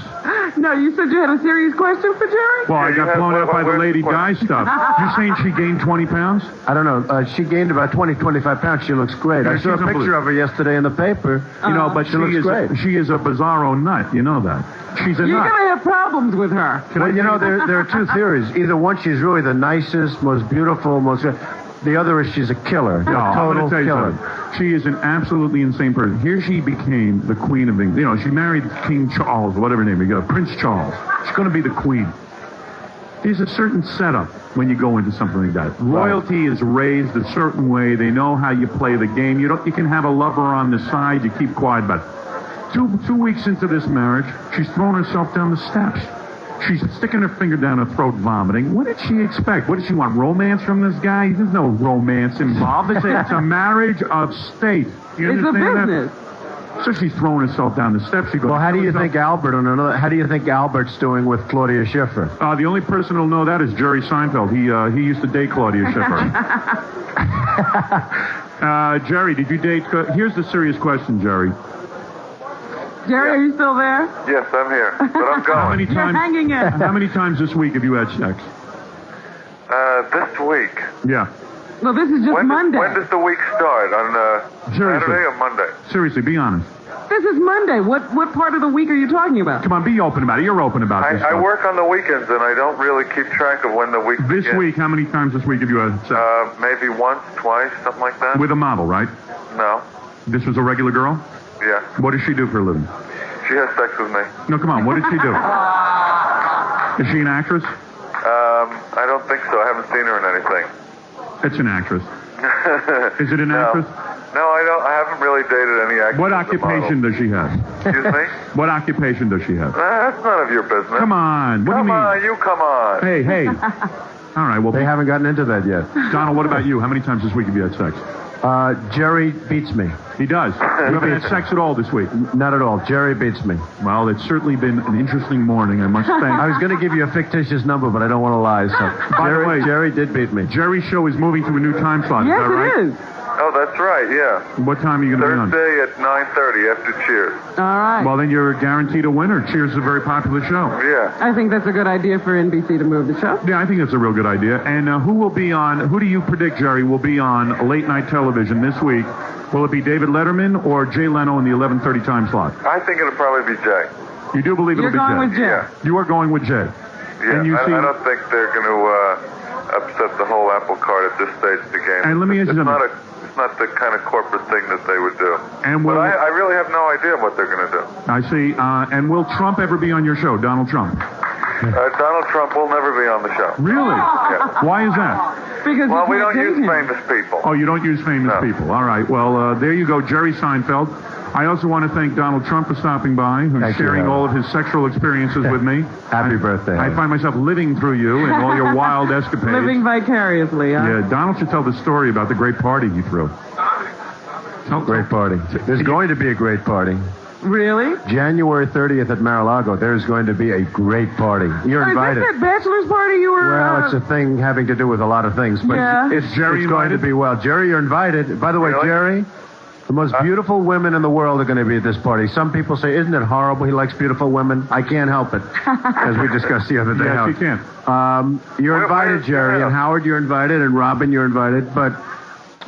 No, you said you had a serious question for Jerry? Well, I you got had blown one up by the weird Lady Di question. stuff. You're saying she gained 20 pounds? I don't know. She gained about 25 pounds. She looks great. Yeah, I saw a she's picture of her yesterday in the paper. But she looks great. She is a bizarro nut. You know that. She's a You're nut. going to have problems with her. Well, you know, there are two theories. Either one, she's really the nicest, most beautiful, most... The other is she's a killer. No, I'm total going to tell you killer. something. She is an absolutely insane person. Here she became the Queen of England. You know, she married King Charles, whatever name you got, Prince Charles. She's going to be the Queen. There's a certain setup when you go into something like that. Royalty is raised a certain way. They know how you play the game. You can have a lover on the side. You keep quiet about it. Two weeks into this marriage, she's thrown herself down the steps. She's sticking her finger down her throat, vomiting. What did she expect? What did she want? Romance from this guy? There's no romance involved. It's a marriage of state. You It's a understand business. that? So she's throwing herself down the steps. She goes, Well, how do you think Albert's doing with Claudia Schiffer? The only person who'll know that is Jerry Seinfeld. He used to date Claudia Schiffer. Jerry, did you date... here's the serious question, Jerry. Jerry, are you still there? Yes, I'm here, but I'm going. How many You're times? hanging in. How many times this week have you had sex? This week. Yeah. Well, this is just Monday. When does the week start? On Seriously. Saturday or Monday? Seriously, be honest. This is Monday. What part of the week are you talking about? Come on, be open about it. You're open about this I stuff. work on the weekends, and I don't really keep track of when the week This begins. week, how many times this week have you had sex? Maybe once, twice, something like that. With a model, right? No. This was a regular girl? Yeah. What does she do for a living? She has sex with me. No, come on. What did she do? Is she an actress? I don't think so. I haven't seen her in anything. It's an actress. Is it an actress? No, I don't. I haven't really dated any actors. What occupation does she have? Excuse me? What occupation does she have? That's none of your business. Come on. What do you mean? Come on. Hey. All right, well... They haven't gotten into that yet. Donald, what about you? How many times this week have you had sex? Jerry beats me. He does. You haven't had sex at all this week? Not at all. Jerry beats me. Well, it's certainly been an interesting morning, I must thank... I was going to give you a fictitious number, but I don't want to lie. So By the way, Jerry did beat me. Jerry's show is moving to a new time slot. Yes, is that right? it is. Oh, that's right, yeah. What time are you going to be on? Thursday at 9:30 after Cheers. All right. Well, then you're guaranteed a winner. Cheers is a very popular show. Yeah. I think that's a good idea for NBC to move the show. Yeah, I think that's a real good idea. And who do you predict, Jerry, will be on late night television this week? Will it be David Letterman or Jay Leno in the 11:30 time slot? I think it'll probably be Jay. You do believe You're it'll be going Jay? with Jay. Yeah. You are going with Jay. Yeah, And you I see- don't think they're going to upset the whole apple cart at this stage of the game. And let me ask you something. It's not the kind of corporate thing that they would do. And But I really have no idea what they're going to do. I see. And will Trump ever be on your show, Donald Trump? Donald Trump will never be on the show. Really? Yeah. Why is that? Because Well, you we can't don't use date him. famous people. Oh, you don't use famous No. people. All right. Well, there you go, Jerry Seinfeld. I also want to thank Donald Trump for stopping by and Thank you, sharing Howard. all of his sexual experiences with me. Happy birthday. I find myself living through you and all your wild escapades. Living vicariously, huh? Yeah, Donald should tell the story about the great party you threw. Great party. There's going to be a great party. Really? January 30th at Mar-a-Lago, there's going to be a great party. You're invited. Is this that bachelor's party you were... Well, it's a thing having to do with a lot of things, but Yeah. it's Jerry going to invited? be well. Jerry, you're invited. By the way, Really? Jerry, the most beautiful women in the world are going to be at this party. Some people say, isn't it horrible he likes beautiful women? I can't help it, as we discussed the other day. Yes, Howard. you can. You're Where invited, is your Jerry, and house? Howard, you're invited, and Robin, you're invited, but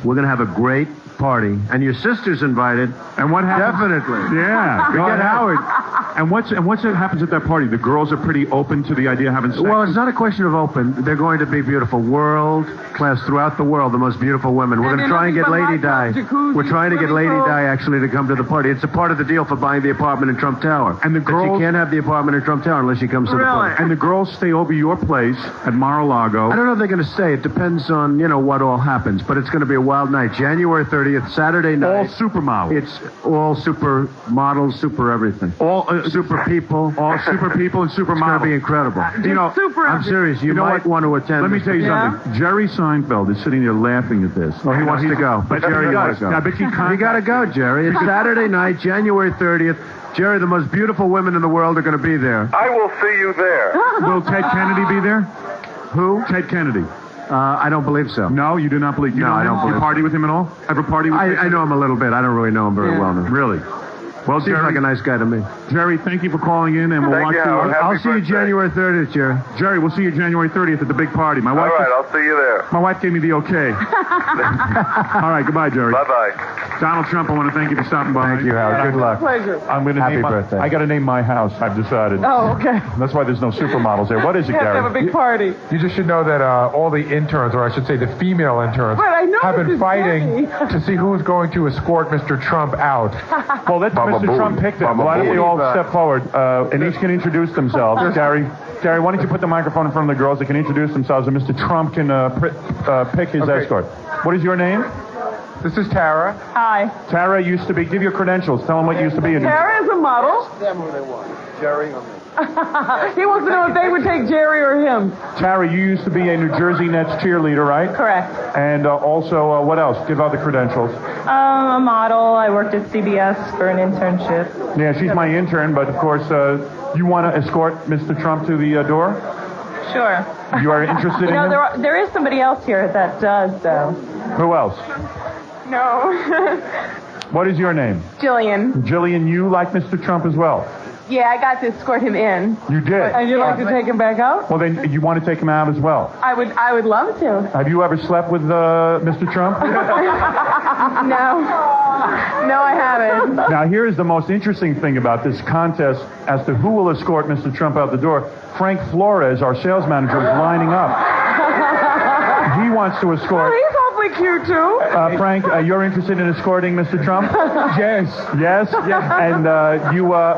we're going to have a great party, and your sister's invited. And what happens? Definitely. Yeah. go Forget ahead. Howard. And what's that happens at that party? The girls are pretty open to the idea of having sex. Well, it's not a question of open. They're going to be beautiful. World class throughout the world, the most beautiful women. We're And going to try and they're get nothing Lady but hot Di. tubs, jacuzzi, We're trying to get swimming Lady pool. Di actually to come to the party. It's a part of the deal for buying the apartment in Trump Tower. And the That girls- she can't have the apartment in Trump Tower unless she comes to the Really? party. And the girls stay over your place at Mar-a-Lago. I don't know if they're going to stay. It depends on, what all happens. But it's going to be a wild night. January 30th, Saturday night. All supermodels. It's all super models, super everything. all Super people. all super people and It's going to supermodels. be incredible. super I'm serious. You know might what? want to attend. Let me this. tell you Yeah. something. Jerry Seinfeld is sitting there laughing at this. Oh, he wants to go. But Jerry he wants does. to go. I bet you You got to go, Jerry. It's Saturday night, January 30th. Jerry, the most beautiful women in the world are going to be there. I will see you there. Will Ted Kennedy be there? Who? Ted Kennedy. I don't believe so. No, you do not believe. You No, know I him? don't believe You party with him at all? Ever party with him? I know him a little bit. I don't really know him very well. No. Really? Well, Seems like a nice guy to me. Jerry, thank you for calling in, and we'll Thank watch you, you. Howard. Happy I'll see you birthday. January 30th, Jerry. Jerry, we'll see you January 30th at the big party. My All wife. right, I'll see you there. My wife gave me the okay. All right, goodbye, Jerry. Bye-bye. Donald Trump, I want to thank you for stopping by. Thank you, Howard. Good luck. Pleasure. I'm going to Happy name birthday. I got to name my house. I've decided. Oh, okay. That's why there's no supermodels there. What is it, You have to have a Gary? big party. You just should know that all the interns, or I should say the female interns, Right, I know have this been is fighting funny. to see who's going to escort Mr. Trump out. Well, let Baba Mr. Booey. Trump pick them. Baba Why don't we Booey. all step forward and each can introduce themselves? Gary, why don't you put the microphone in front of the girls? They can introduce themselves, and Mr. Trump can pick his Okay. escort. What is your name? This is Tara. Hi. Tara used to be. Give your credentials. Tell them what you used to be. Tara is a model. Them who they want. Jerry or me. He wants to know if they would take Jerry or him. Tara, you used to be a New Jersey Nets cheerleader, right? Correct. And also, what else? Give out the credentials. A model. I worked at CBS for an internship. Yeah, she's my intern, but of course, you want to escort Mr. Trump to the door? Sure. You are interested in him? There is somebody else here that does, though. Who else? No. What is your name? Jillian. Jillian, you like Mr. Trump as well? Yeah, I got to escort him in. You did? And you'd like to take him back out? Well, then you want to take him out as well. I would love to. Have you ever slept with Mr. Trump? No. No, I haven't. Now, here is the most interesting thing about this contest as to who will escort Mr. Trump out the door. Frank Flores, our sales manager, is lining up. He wants to escort. He's awfully cute, too. Frank, you're interested in escorting Mr. Trump? Yes. Yes? And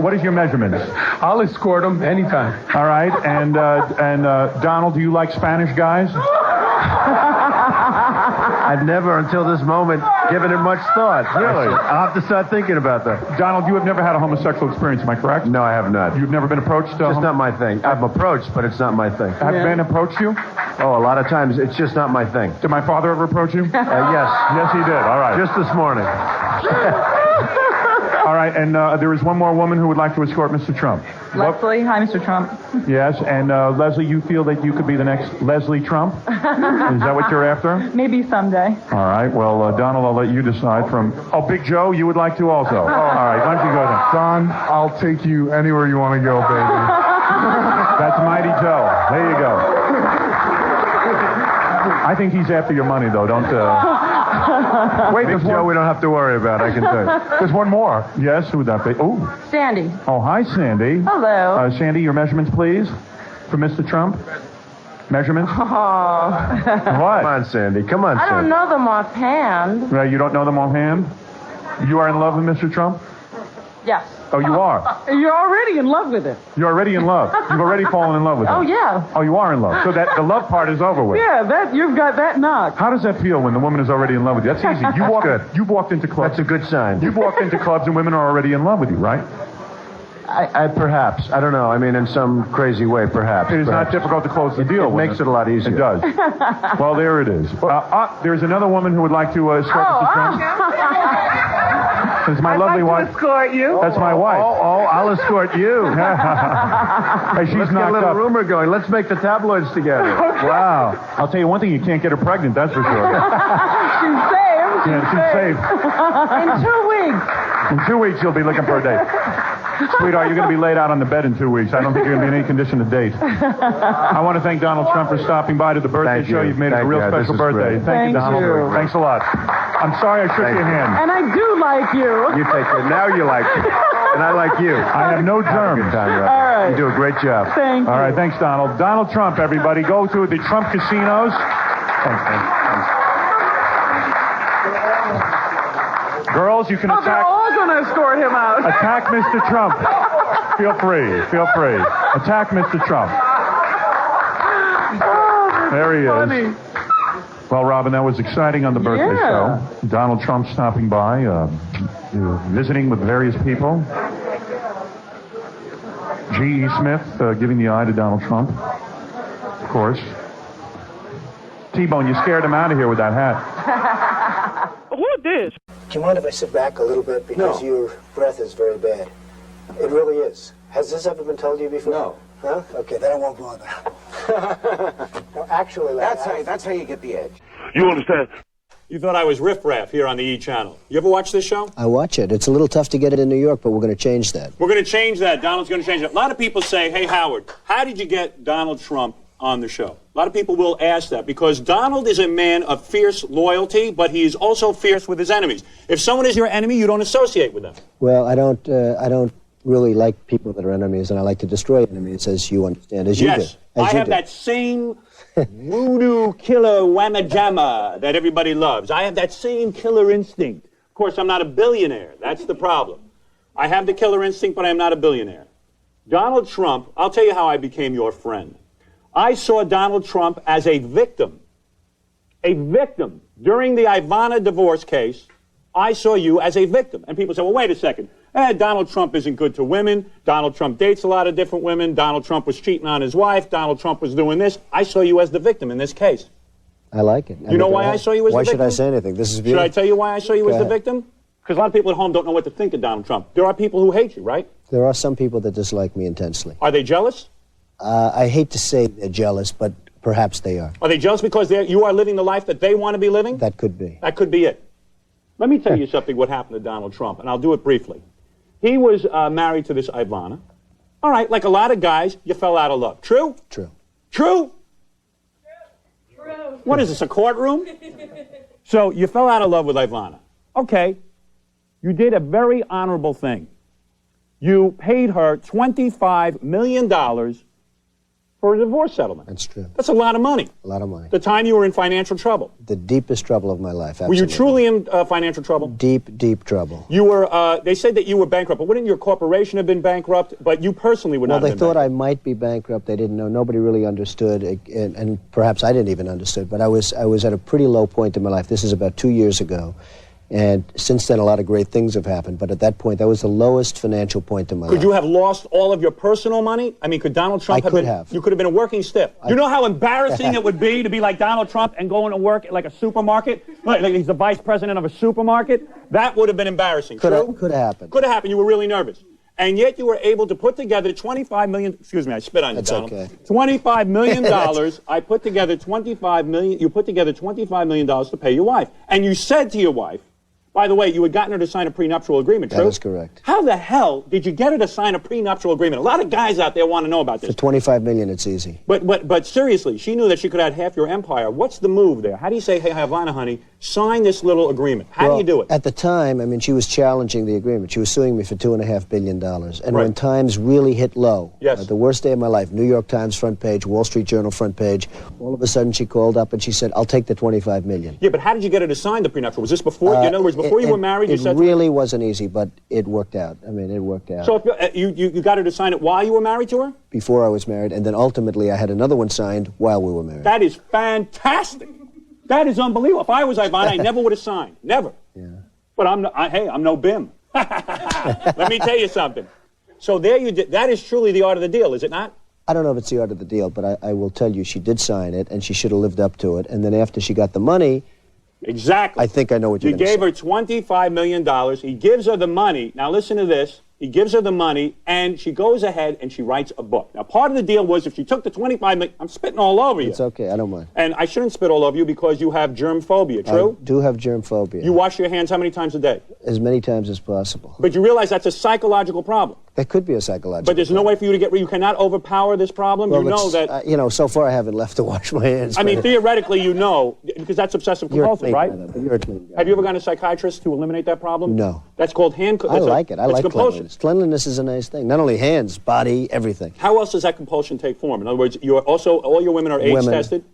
what is your measurements? I'll escort him anytime. All right. And Donald, do you like Spanish guys? I've never, until this moment, given it much thought. Really? I'll have to start thinking about that. Donald, you have never had a homosexual experience, am I correct? No, I have not. You've never been approached? It's just not my thing. I'm approached, but it's not my thing. Have men approached you? Oh, a lot of times, it's just not my thing. Did my father ever approach you? Yes. Yes, he did. All right. Just this morning. All right, and there is one more woman who would like to escort Mr. Trump. Leslie. Hi, Mr. Trump. Yes, and Leslie, you feel that you could be the next Leslie Trump? Is that what you're after? Maybe someday. All right, well, Donald, I'll let you decide from... Oh, Big Joe, you would like to also? All right, why don't you go then? Don, I'll take you anywhere you want to go, baby. That's Mighty Joe. There you go. I think he's after your money, though. Don't... Wait, Big Joe, we don't have to worry about, I can tell you. There's one more. Yes, who would that be? Oh. Sandy. Oh, hi, Sandy. Hello. Sandy, your measurements, please, for Mr. Trump. Measurements? Oh. What? Come on, Sandy. Come on, I don't Sandy. know them offhand. Right, you don't know them offhand? You are in love with Mr. Trump? Yes. Oh, you are? You're already in love with him. You're already in love. You've already fallen in love with him. Oh, yeah. Oh, you are in love. So that the love part is over with. Yeah, you've got that knocked. How does that feel when the woman is already in love with you? That's easy. You've walked into clubs. That's a good sign. You've walked into clubs and women are already in love with you, right? I perhaps. I don't know. I mean, in some crazy way, perhaps. It is not difficult to close the deal. It makes it a lot easier. It does. Well, there it is. There's another woman who would like to escort Mr. Trump. It's my lovely wife. Escort you. That's my wife. Oh, I'll escort you. Hey, she's Let's get a knocked little up. rumor going. Let's make the tabloids together. Wow. I'll tell you one thing, you can't get her pregnant, that's for sure. She's safe. Yeah, she's safe. In 2 weeks. In 2 weeks, you'll be looking for a date. Sweetheart, you're going to be laid out on the bed in 2 weeks. I don't think you're going to be in any condition to date. I want to thank Donald Trump for stopping by to the birthday show. You've made it a real special birthday. Thank you, Donald. Thanks a lot. I'm sorry I shook your hand. And I do like you. You take it. Now you like it. And I like you. I have no germs. All right. You do a great job. Thank you. All right, thanks, Donald. Donald Trump, everybody. Go to the Trump casinos. Thanks. Girls, you can They're attack. all going to escort him out. Attack Mr. Trump. Feel free. Feel free. Attack Mr. Trump. There he is. Funny. Well, Robin, that was exciting on the birthday show. Donald Trump stopping by, visiting with various people. G.E. Smith giving the eye to Donald Trump, of course. T-Bone, you scared him out of here with that hat. Who did? Do you mind if I sit back a little bit? Because your breath is very bad. It really is. Has this ever been told to you before? No. Huh? Okay, then I won't bother. No, actually, That's how you get the edge. You understand? You thought I was riffraff here on the E! channel. You ever watch this show? I watch it. It's a little tough to get it in New York, but we're going to change that. We're going to change that. Donald's going to change it. A lot of people say, hey, Howard, how did you get Donald Trump on the show? A lot of people will ask that because Donald is a man of fierce loyalty, but he is also fierce with his enemies. If someone is your enemy, you don't associate with them. Well, I don't really like people that are enemies, and I like to destroy enemies, as you understand, as you do. Yes, I have that same voodoo killer whamma jamma that everybody loves. I have that same killer instinct. Of course, I'm not a billionaire. That's the problem. I have the killer instinct, but I am not a billionaire. Donald Trump, I'll tell you how I became your friend. I saw Donald Trump as a victim. A victim. During the Ivana divorce case, I saw you as a victim. And people say, well, wait a second. Donald Trump isn't good to women. Donald Trump dates a lot of different women. Donald Trump was cheating on his wife. Donald Trump was doing this. I saw you as the victim in this case. I like it. You know why I saw you as the victim? Why should I say anything? This is beautiful. Should I tell you why I saw you as the victim? Because a lot of people at home don't know what to think of Donald Trump. There are people who hate you, right? There are some people that dislike me intensely. Are they jealous? I hate to say they're jealous, but perhaps they are. Are they jealous because you are living the life that they want to be living? That could be. That could be it. Let me tell you something what happened to Donald Trump, and I'll do it briefly. He was married to this Ivana. All right, like a lot of guys, you fell out of love. True? True. True? True. What is this, a courtroom? So you fell out of love with Ivana. Okay. You did a very honorable thing. You paid her $25 million for a divorce settlement. That's true. That's a lot of money. A lot of money. The time you were in financial trouble. The deepest trouble of my life, absolutely. Were you truly in financial trouble? Deep, deep trouble. You were, they said that you were bankrupt, but wouldn't your corporation have been bankrupt? But you personally would not have been Well, they thought I might be bankrupt. They didn't know. Nobody really understood, and perhaps I didn't even understand. But I was at a pretty low point in my life. This is about 2 years ago. And since then, a lot of great things have happened. But at that point, that was the lowest financial point in my life. Could you have lost all of your personal money? I mean, could Donald Trump have been? You could have been a working stiff. You know how embarrassing it would be to be like Donald Trump and going to work at like a supermarket? Like he's the vice president of a supermarket? That would have been embarrassing. Could True? Could have happened. Could have happened. You were really nervous. And yet you were able to put together $25 million. Excuse me, I spit on you, Donald. That's okay. $25 million. I put together $25 million. You put together $25 million to pay your wife. And you said to your wife, by the way, you had gotten her to sign a prenuptial agreement, true? That is correct. How the hell did you get her to sign a prenuptial agreement? A lot of guys out there want to know about this. For $25 million, it's easy. But seriously, she knew that she could have half your empire. What's the move there? How do you say, hey, Havana, honey, sign this little agreement? How do you do it? At the time, I mean, she was challenging the agreement. She was suing me for $2.5 billion. And when times really hit low, the worst day of my life, New York Times front page, Wall Street Journal front page, all of a sudden she called up and she said, I'll take the $25 million. Yeah, but how did you get her to sign the prenuptial? Was this before, in other words, before you were married? It really wasn't easy, but it worked out. I mean, it worked out. So if you got her to sign it while you were married to her? Before I was married, and then ultimately I had another one signed while we were married. That is fantastic. That is unbelievable. If I was Ivana, I never would have signed. Never. Yeah. But I'm no Bim. Let me tell you something. So there you did. That is truly the art of the deal, is it not? I don't know if it's the art of the deal, but I will tell you she did sign it, and she should have lived up to it. And then after she got the money... Exactly. I think I know what you're going to say. You gave her $25 million. He gives her the money. Now listen to this. He gives her the money, and she goes ahead and she writes a book. Now, part of the deal was if she took the $25 million, I'm spitting all over you. It's okay, I don't mind. And I shouldn't spit all over you because you have germ phobia, true? I do have germ phobia. You wash your hands how many times a day? As many times as possible. But you realize that's a psychological problem. That could be a psychological But there's no way for you to get rid. You cannot overpower this problem. Well, you know that. You know, so far I haven't left to wash my hands. I mean, theoretically, you know, because that's obsessive compulsive, right? You're a clean guy. Have you ever gone to a psychiatrist to eliminate that problem? No. That's called hand. I like it. I like compulsion. cleanliness. Cleanliness is a nice thing. Not only hands, body, everything. How else does that compulsion take form? In other words, you're also all your women are AIDS tested.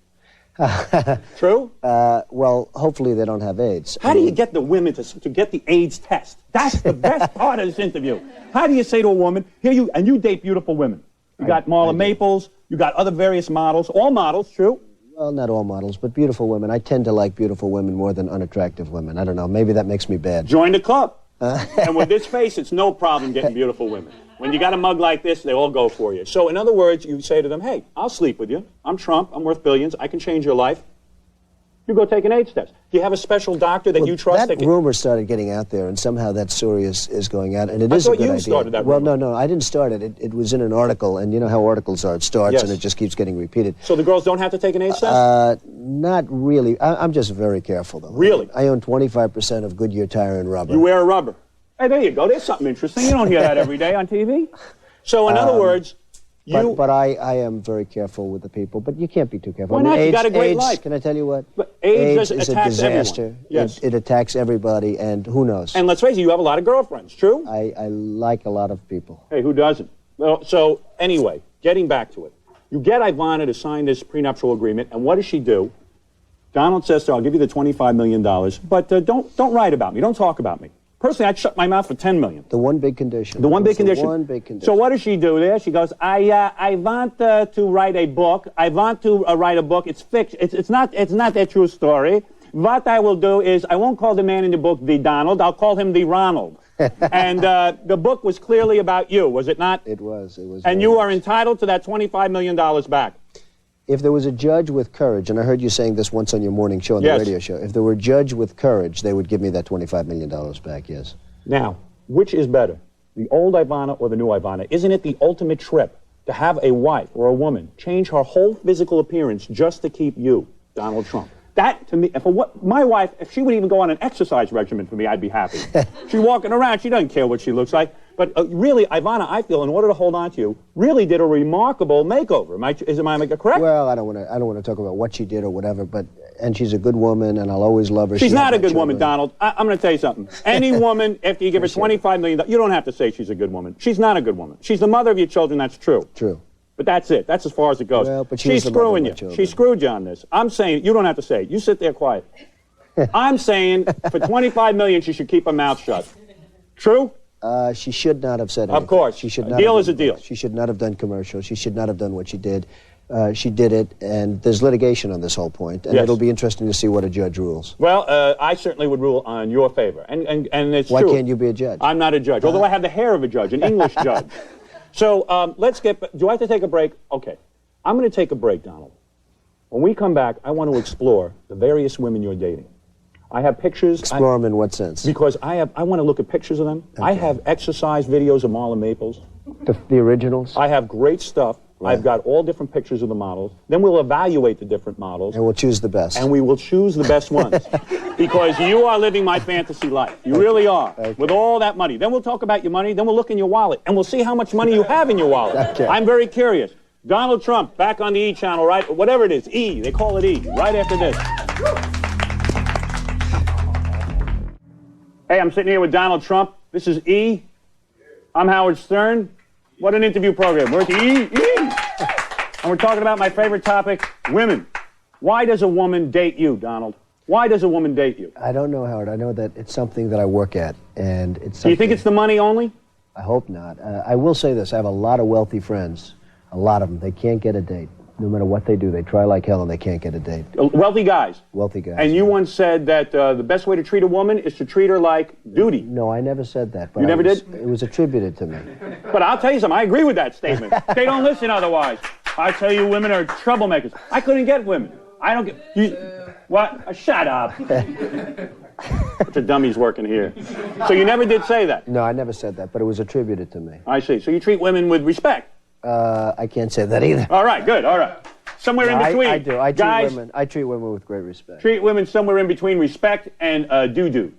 True? Well, hopefully they don't have AIDS. How do you get the women to get the AIDS test? That's the best part of this interview. How do you say to a woman, here you date beautiful women. You got Marla Maples, you got other various models, all models, true? Well, not all models, but beautiful women. I tend to like beautiful women more than unattractive women. I don't know, maybe that makes me bad. Join the club. And with this face, it's no problem getting beautiful women. When you got a mug like this, they all go for you. So in other words, you say to them, hey, I'll sleep with you. I'm Trump. I'm worth billions. I can change your life. You go take an AIDS test. Do you have a special doctor that you trust? That rumor started getting out there, and somehow that story is going out, and it is a good idea. I thought you started that rumor. Well, no, I didn't start it. It was in an article, and you know how articles are. It starts, and it just keeps getting repeated. So the girls don't have to take an AIDS test? Not really. I'm just very careful, though. Really? I own 25% of Goodyear Tire and Rubber. You wear a rubber. Hey, there you go. There's something interesting. You don't hear that every day on TV. So in other words... But I am very careful with the people. But you can't be too careful. Why not? You got a great AIDS, life. Can I tell you what? But AIDS is a attacks disaster. Everyone. Yes. It attacks everybody, and who knows? And let's face it, you have a lot of girlfriends, true? I like a lot of people. Hey, who doesn't? Well, so anyway, getting back to it. You get Ivana to sign this prenuptial agreement, and what does she do? Donald says to her, I'll give you the $25 million, but don't write about me. Don't talk about me. Personally, I'd shut my mouth for $10 million. The one big condition. The one big condition. One big condition. So what does she do there? She goes, I want to write a book. I want to write a book. It's fiction. It's not a true story. What I will do is I won't call the man in the book the Donald. I'll call him the Ronald. And the book was clearly about you, was it not? It was. And you are entitled to that $25 million back. If there was a judge with courage, and I heard you saying this once on your morning show, on the radio show, if there were a judge with courage, they would give me that $25 million back, yes. Now, which is better, the old Ivana or the new Ivana? Isn't it the ultimate trip to have a wife or a woman change her whole physical appearance just to keep you, Donald Trump? That, to me, my wife, if she would even go on an exercise regimen for me, I'd be happy. She's walking around, she doesn't care what she looks like. But really, Ivana, I feel, in order to hold on to you, really did a remarkable makeover. Am I correct? Well, I don't want to talk about what she did or whatever, and she's a good woman, and I'll always love her. She's not a good woman, Donald. I'm going to tell you something. Any woman, after you give her $25 million, you don't have to say she's a good woman. She's not a good woman. She's the mother of your children, that's true. True. But that's it. That's as far as it goes. Well, but she's screwing you. She screwed you on this. I'm saying, you don't have to say it. You sit there quiet. I'm saying, for $25 million, she should keep her mouth shut. True? She should not have said anything. Of course. She should not. A deal is a deal. She should not have done commercials. She should not have done what she did. She did it, and there's litigation on this whole point, and it'll be interesting to see what a judge rules. Well, I certainly would rule on your favor, and it's Why true. Why can't you be a judge? I'm not a judge, although I have the hair of a judge, an English judge. So let's get, do I have to take a break? Okay. I'm going to take a break, Donald. When we come back, I want to explore the various women you're dating. I have pictures. Explore them in what sense? Because I want to look at pictures of them. Okay. I have exercise videos of Marla Maples. The originals? I have great stuff. Right. I've got all different pictures of the models. Then we'll evaluate the different models. And we'll choose the best. And we will choose the best ones. Because you are living my fantasy life. You really are. Okay. With all that money. Then we'll talk about your money. Then we'll look in your wallet. And we'll see how much money you have in your wallet. Okay. I'm very curious. Donald Trump, back on the E! channel, right? Whatever it is. E! They call it E! Right after this. Hey, I'm sitting here with Donald Trump. This is E! I'm Howard Stern. What an interview program. We're at the E! And we're talking about my favorite topic, women. Why does a woman date you, Donald? Why does a woman date you? I don't know, Howard. I know that it's something that I work at, and it's Do you think it's the money only? I hope not. I will say this. I have a lot of wealthy friends. A lot of them. They can't get a date. No matter what they do, they try like hell and they can't get a date. Wealthy guys? Wealthy guys. And you once said that the best way to treat a woman is to treat her like duty. No, I never said that. But you never did? It was attributed to me. But I'll tell you something. I agree with that statement. They don't listen otherwise. I tell you, women are troublemakers. I couldn't get women. I don't get... You, what? Shut up. The dummy's working here. So you never did say that? No, I never said that, but it was attributed to me. I see. So you treat women with respect? I can't say that either. All right, good, all right. Somewhere in between. I do. I treat women with great respect. Treat women somewhere in between respect and doo-doo.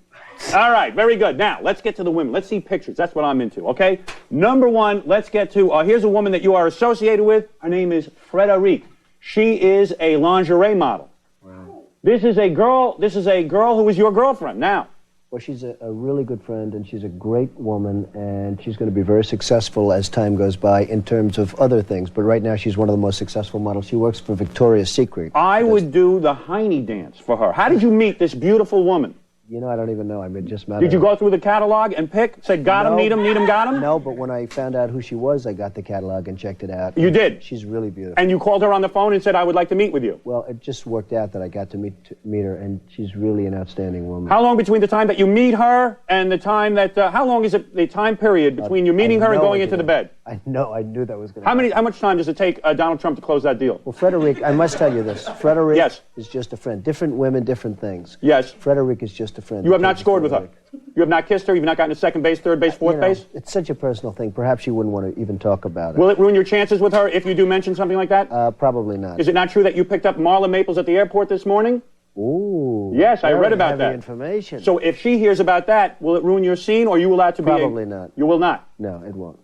All right, very good. Now, let's get to the women. Let's see pictures. That's what I'm into, okay? Number one, let's get to, here's a woman that you are associated with. Her name is Frederique. She is a lingerie model. Wow. This is a girl who was your girlfriend. Now, well, she's a really good friend, and she's a great woman, and she's going to be very successful as time goes by in terms of other things. But right now, she's one of the most successful models. She works for Victoria's Secret. I would do the Heine dance for her. How did you meet this beautiful woman? You know, I don't even know. I mean, just Did you go through the catalog and pick? Said, got him, need him, got him? No, but when I found out who she was, I got the catalog and checked it out. You did? She's really beautiful. And you called her on the phone and said, I would like to meet with you? Well, it just worked out that I got to meet her, and she's really an outstanding woman. How long between the time that you meet her and the time that, how long is it, the time period between you meeting her and going into the bed? I knew that was going to happen. How much time does it take Donald Trump to close that deal? Well, Frederick, I must tell you this. Frederick yes. is just a friend. Different women, different things. Yes. Frederick is just a friend. You have not scored with her? You have not kissed her? You've not gotten to second base, third base, fourth base? It's such a personal thing. Perhaps you wouldn't want to even talk about it. Will it ruin your chances with her if you do mention something like that? Probably not. Is it not true that you picked up Marla Maples at the airport this morning? Ooh. Yes, I read about that. Information. So if she hears about that, will it ruin your scene, or are you allowed to be? Probably not. You will not? No, it won't.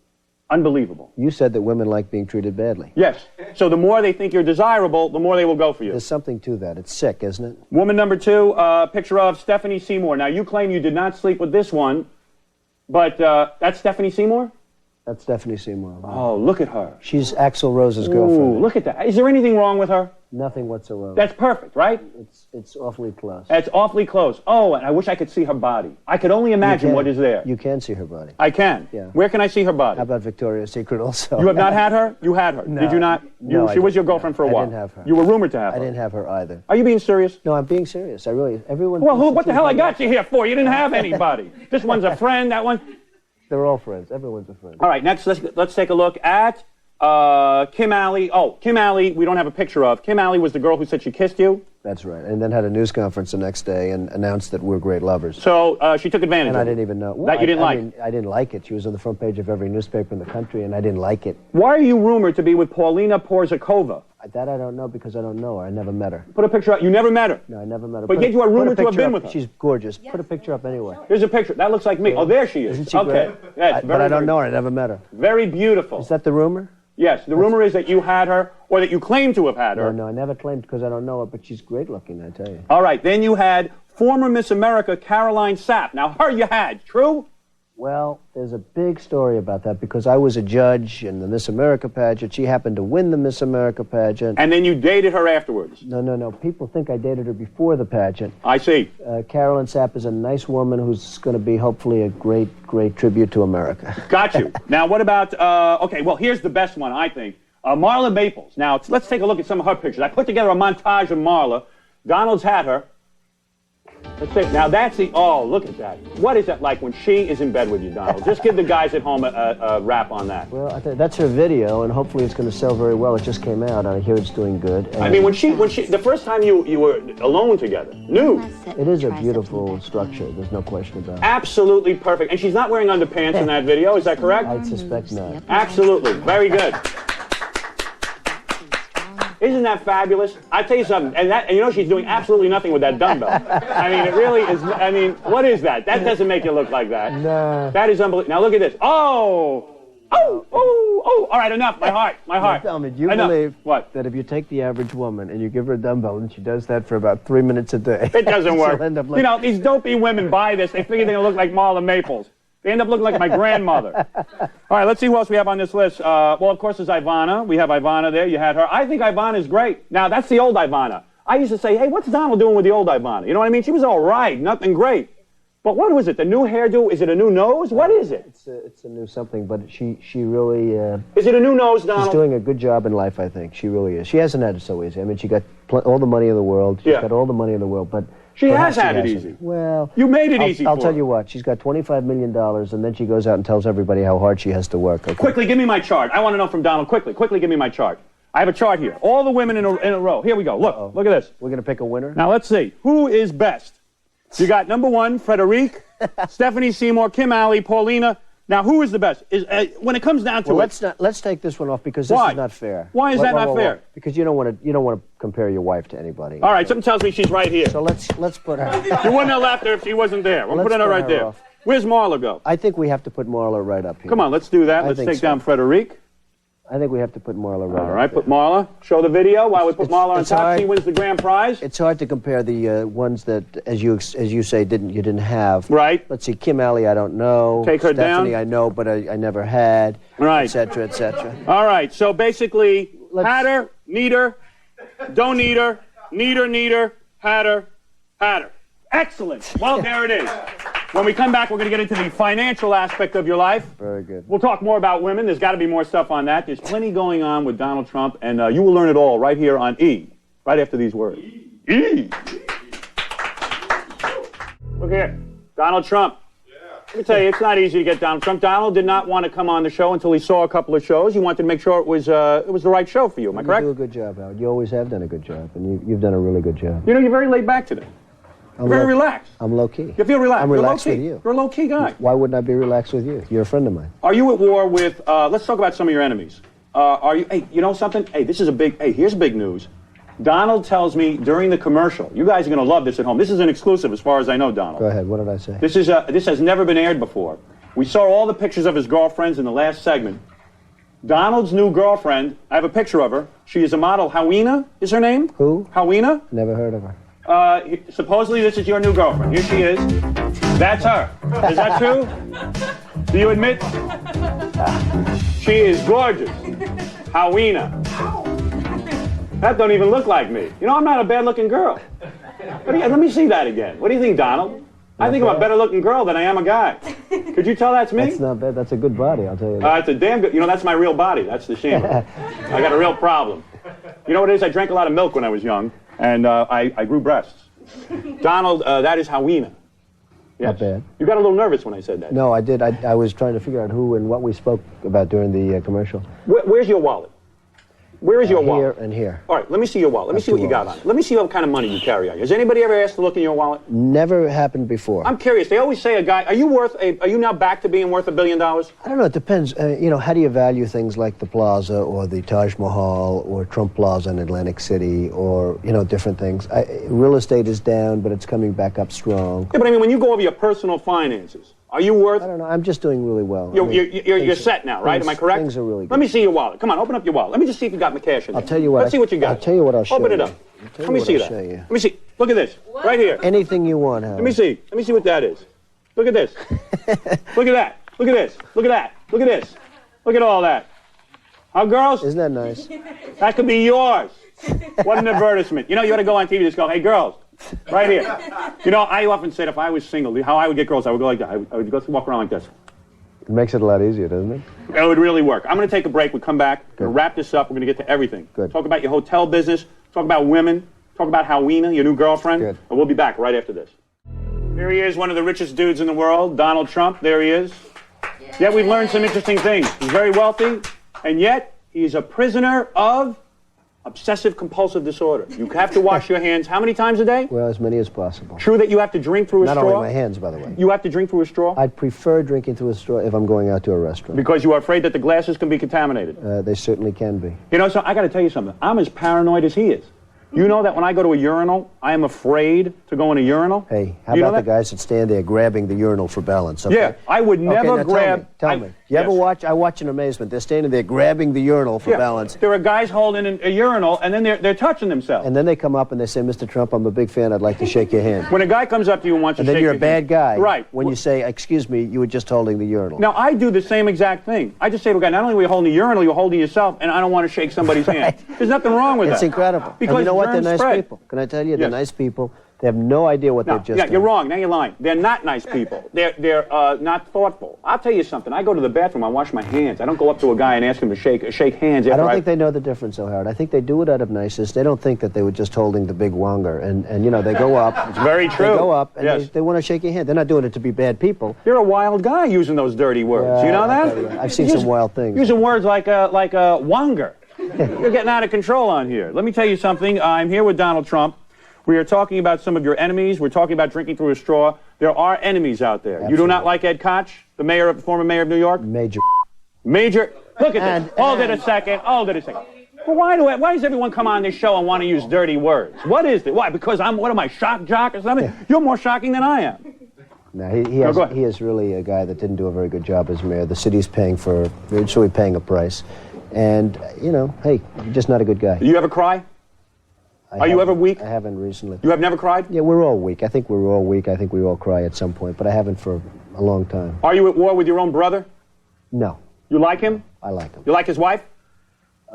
Unbelievable. You said that women like being treated badly. Yes. So the more they think you're desirable, the more they will go for you. There's something to that. It's sick, isn't it? Woman number 2, picture of Stephanie Seymour. Now, you claim you did not sleep with this one, but that's Stephanie Seymour? That's Stephanie Seymour. Oh, look at her. She's Axl Rose's Ooh, girlfriend. Look at that. Is there anything wrong with her? Nothing whatsoever. That's perfect, right? It's awfully close. That's awfully close. Oh, and I wish I could see her body. I could only imagine what is there. You can see her body. I can? Yeah. Where can I see her body? How about Victoria's Secret also? You have not had her? You had her. No. Did you not? No, she was your girlfriend for a while. I didn't have her. You were rumored to have her. I didn't have her either. Are you being serious? No, I'm being serious. I really, everyone... Well, what the hell I got you here for? You didn't have anybody. This one's a friend, that one... They're all friends. Everyone's a friend. All right, next, let's take a look at Kim Allie. Oh, Kim Allie, we don't have a picture of. Kim Allie was the girl who said she kissed you? That's right. And then had a news conference the next day and announced that we're great lovers. So she took advantage of it? And I didn't even know. Well, that you didn't like? I didn't like it. She was on the front page of every newspaper in the country, and I didn't like it. Why are you rumored to be with Paulina Porzakova? That I don't know because I don't know her. I never met her. Put a picture up. You never met her? No, I never met her. But yet you are rumored to have been with her. She's gorgeous. Yes. Put a picture up anyway. Here's a picture. That looks like me. Oh, there she is. Isn't she okay. great? Yes, but I don't know her. I never met her. Very beautiful. Is that the rumor? Yes. The rumor is that you had her, or that you claim to have had her. No, I never claimed because I don't know her, but she's great looking, I tell you. All right. Then you had former Miss America Caroline Sapp. Now, her you had. True? Well, there's a big story about that because I was a judge in the Miss America pageant. She happened to win the Miss America pageant. And then you dated her afterwards? No. People think I dated her before the pageant. I see. Caroline Sapp is a nice woman who's going to be hopefully a great tribute to America. Got you. Now, what about, okay, well, here's the best one, I think. Marla Maples. Now, let's take a look at some of her pictures. I put together a montage of Marla. Donald's had her. Let's see. Now, that's the, oh, look at that. What is that like when she is in bed with you, Donald? Just give the guys at home a rap on that. Well, that's her video, and hopefully it's going to sell very well. It just came out, and I hear it's doing good. I mean, when she, the first time you were alone together, nude. It is a beautiful structure. There's no question about it. Absolutely perfect. And she's not wearing underpants in that video, is that correct? I suspect not. Absolutely. Very good. Isn't that fabulous? I'll tell you something, and you know she's doing absolutely nothing with that dumbbell. I mean, it really is, I mean, what is that? That doesn't make you look like that. No. That is unbelievable. Now look at this. Oh! All right, enough. My heart. Now tell me, do you enough. believe what? that if you take the average woman and you give her a dumbbell and she does that for about 3 minutes a day... It doesn't work. End up like... You know, these dopey women buy this. They figure they're going to look like Marla Maples. They end up looking like my grandmother. All right, let's see who else we have on this list. Well, of course, there's Ivana. We have Ivana there. You had her. I think Ivana is great. Now, that's the old Ivana. I used to say, hey, what's Donald doing with the old Ivana? You know what I mean? She was all right, nothing great. But what was it? The new hairdo? Is it a new nose? What is it? It's a new something, but she really... Is it a new nose, Donald? She's doing a good job in life, I think. She really is. She hasn't had it so easy. I mean, she got all the money in the world. She's got all the money in the world, but... She has had it easy. Well... You made it easy for her. I'll tell you what. She's got $25 million, and then she goes out and tells everybody how hard she has to work. Okay? Quickly, give me my chart. I want to know from Donald. Quickly, give me my chart. I have a chart here. All the women in a row. Here we go. Look. Look at this. We're going to pick a winner? Now, let's see. Who is best? You got number 1, Frederique, Stephanie Seymour, Kim Allie, Paulina. Now, who is the best? When it comes down to let's take this one off because this is not fair. Why is that not fair? Because you don't want to compare your wife to anybody. All right, something tells me she's right here. So let's put her. You wouldn't have left her if she wasn't there. We're putting her right there. Off. Where's Marla go? I think we have to put Marla right up here. Come on, let's do that. Let's take down Frederique. I think we have to put Marla right up. All right, put Marla. Show the video while we put Marla on top. She wins the grand prize. It's hard to compare the ones that, as you say, you didn't have. Right. Let's see, Kim Allie, I don't know. Take her down. Stephanie, I know, but I never had. Right. Et cetera, et cetera. All right. So basically, had her, need her, don't need her, had her, had her. Excellent. Well, there it is. When we come back, we're going to get into the financial aspect of your life. Very good. We'll talk more about women. There's got to be more stuff on that. There's plenty going on with Donald Trump, and you will learn it all right here on E, right after these words. E. Look here. Donald Trump. Let me tell you, it's not easy to get Donald Trump. Donald did not want to come on the show until he saw a couple of shows. He wanted to make sure it was the right show for you. Am I correct? You do a good job, Howard. You always have done a good job, and you've done a really good job. You know, you're very laid back today. You're very relaxed. I'm low-key. You feel relaxed. I'm relaxed with you. You're a low-key guy. Why wouldn't I be relaxed with you? You're a friend of mine. Are you at war with, let's talk about some of your enemies. Are you, hey, you know something? Hey, this is a big, hey, here's big news. Donald tells me during the commercial, you guys are going to love this at home. This is an exclusive as far as I know, Donald. Go ahead. What did I say? This has never been aired before. We saw all the pictures of his girlfriends in the last segment. Donald's new girlfriend, I have a picture of her. She is a model. Howina is her name? Who? Howina? Never heard of her. Supposedly this is your new girlfriend. Here she is. That's her. Is that true? Do you admit? She is gorgeous. Howina. That don't even look like me. You know, I'm not a bad-looking girl. Let me see that again. What do you think, Donald? I think I'm a better-looking girl than I am a guy. Could you tell that's me? That's not bad. That's a good body, I'll tell you that. It's a damn good... You know, that's my real body. That's the shame of it. I got a real problem. You know what it is? I drank a lot of milk when I was young, and I grew breasts. Donald, that is Howina. Yes. Not bad. You got a little nervous when I said that. No, I did. I was trying to figure out who and what we spoke about during the commercial. Where's your wallet? Where is your wallet? Here and here. All right, let me see your wallet. Let me see what you got on it. Let me see what kind of money you carry on you. Has anybody ever asked to look in your wallet? Never happened before. I'm curious. They always say a guy, are you now back to being worth $1 billion? I don't know. It depends. You know, how do you value things like the Plaza or the Taj Mahal or Trump Plaza in Atlantic City or, you know, different things? Real estate is down, but it's coming back up strong. Yeah, but I mean, when you go over your personal finances, are you worth... I don't know. I'm just doing really well. You're set now, right? Am I correct? Things are really good. Let me see your wallet. Come on, open up your wallet. Let me just see if you got my cash in there. I'll tell you what. Let's see what you got. I'll tell you what I'll show you. Open it up. Let me see that. Let me see. Look at this. Right here. Anything you want, Howard. Let me see. Let me see what that is. Look at this. Look at that. Look at this. Look at that. Look at this. Look at all that. Huh, girls? Isn't that nice? That could be yours. What an advertisement. You know, you ought to go on TV and just go, hey, girls. Right here. You know, I often said if I was single, how I would get girls, I would go like that. I would go walk around like this. It makes it a lot easier, doesn't it? It would really work. I'm going to take a break. We'll come back. We're going to wrap this up. We're going to get to everything. Good. Talk about your hotel business. Talk about women. Talk about Howina, your new girlfriend. Good. And we'll be back right after this. Here he is, one of the richest dudes in the world, Donald Trump. There he is. Yet we've learned some interesting things. He's very wealthy, and yet he's a prisoner of obsessive-compulsive disorder. You have to wash your hands how many times a day? Well, as many as possible. True that you have to drink through a straw? Not only my hands, by the way. You have to drink through a straw? I'd prefer drinking through a straw if I'm going out to a restaurant. Because you are afraid that the glasses can be contaminated? They certainly can be. You know, so I got to tell you something. I'm as paranoid as he is. You know that when I go to a urinal, I am afraid to go in a urinal? Hey, how about the guys that stand there grabbing the urinal for balance? Okay? Yeah, I would never grab... Tell me. You ever watch? I watch in amazement. They're standing there grabbing the urinal for balance. There are guys holding a urinal, and then they're touching themselves. And then they come up and they say, Mr. Trump, I'm a big fan. I'd like to shake your hand. When a guy comes up to you and wants to shake your hand... And then you're a bad guy. Right. When you say, excuse me, you were just holding the urinal. Now, I do the same exact thing. I just say to a guy, not only are you holding the urinal, you're holding yourself, and I don't want to shake somebody's hand. There's nothing wrong with that. It's incredible. Because and you know what? They're nice spread. people. Can I tell you? They're nice people. They have no idea what they've just done. You're wrong. Now you're lying. They're not nice people. They're not thoughtful. I'll tell you something. I go to the bathroom. I wash my hands. I don't go up to a guy and ask him to shake hands. I don't think they know the difference, though, Howard. I think they do it out of niceness. They don't think that they were just holding the big wonger. And you know, they go up. It's very true. They go up and they want to shake your hand. They're not doing it to be bad people. You're a wild guy using those dirty words. You know that? I've seen some wild things. Using words like a wonger. You're getting out of control on here. Let me tell you something. I'm here with Donald Trump. We are talking about some of your enemies. We're talking about drinking through a straw. There are enemies out there. Absolutely. You do not like Ed Koch, the former mayor of New York? Major. Look at this. Hold it a second. Well, why does everyone come on this show and want to use dirty words? What is it? Why? Because what am I, shock jock or something? You're more shocking than I am. No, he is really a guy that didn't do a very good job as mayor. The city's paying a price. And, you know, hey, you're just not a good guy. Do you ever cry? Are you ever weak? I haven't recently. You have never cried? Yeah, we're all weak. I think we're all weak. I think we all cry at some point, but I haven't for a long time. Are you at war with your own brother? No. You like him? I like him. You like his wife?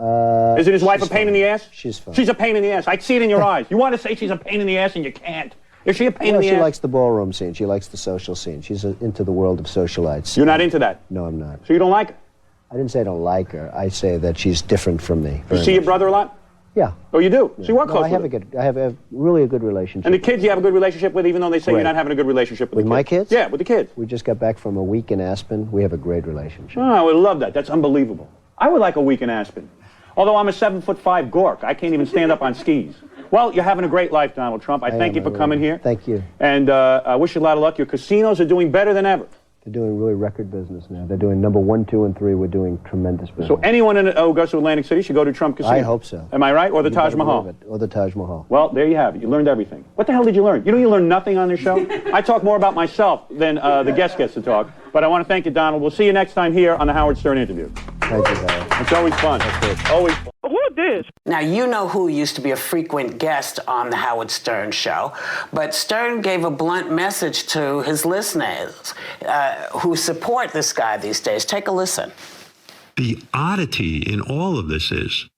Isn't his wife a pain in the ass? She's fine. She's a pain in the ass. I see it in your eyes. You want to say she's a pain in the ass and you can't. Is she a pain in the she ass? likes the ballroom scene. She likes the social scene. She's into the world of socialites. You're not into that? No, I'm not. So you don't like her? I didn't say I don't like her. I say that she's different from me. You see your brother a lot? Yeah. Oh, you do? So you are No, close I have with a really a good relationship. And the kids you have a good relationship with, even though they say you're Right. not having a good relationship with With the my kids? kids? Yeah, with the kids. We just got back from a week in Aspen. We have a great relationship. Oh, I would love that. That's unbelievable. I would like a week in Aspen. Although I'm a 7'5" gork, I can't even stand up on skis. Well, you're having a great life, Donald Trump. I thank you for coming here. Thank you. And I wish you a lot of luck. Your casinos are doing better than ever. They're doing really record business now. They're doing number 1, 2, and 3. We're doing tremendous business. So anyone in Augusta, Atlantic City should go to Trump Casino. I hope so. Am I right? Or the You Taj better Mahal? believe it. Or the Taj Mahal. Well, there you have it. You learned everything. What the hell did you learn? You learn nothing on this show? I talk more about myself than the guest gets to talk. But I want to thank you, Donald. We'll see you next time here on the Howard Stern interview. Thank you, Howard. It's always fun. Always fun. Who this? Now, you know who used to be a frequent guest on the Howard Stern show, but Stern gave a blunt message to his listeners who support this guy these days. Take a listen. The oddity in all of this is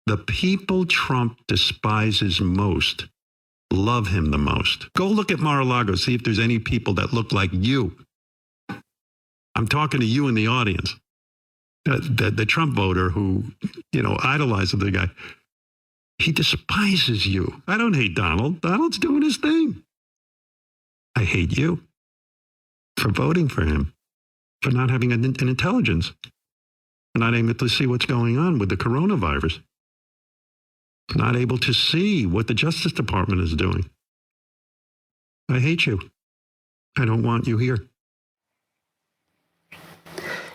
the people Trump despises most love him the most. Go look at Mar-a-Lago, see if there's any people that look like you. I'm talking to you in the audience. The Trump voter who, idolizes the guy, he despises you. I don't hate Donald. Donald's doing his thing. I hate you for voting for him, for not having an intelligence, for not able to see what's going on with the coronavirus, not able to see what the Justice Department is doing. I hate you. I don't want you here.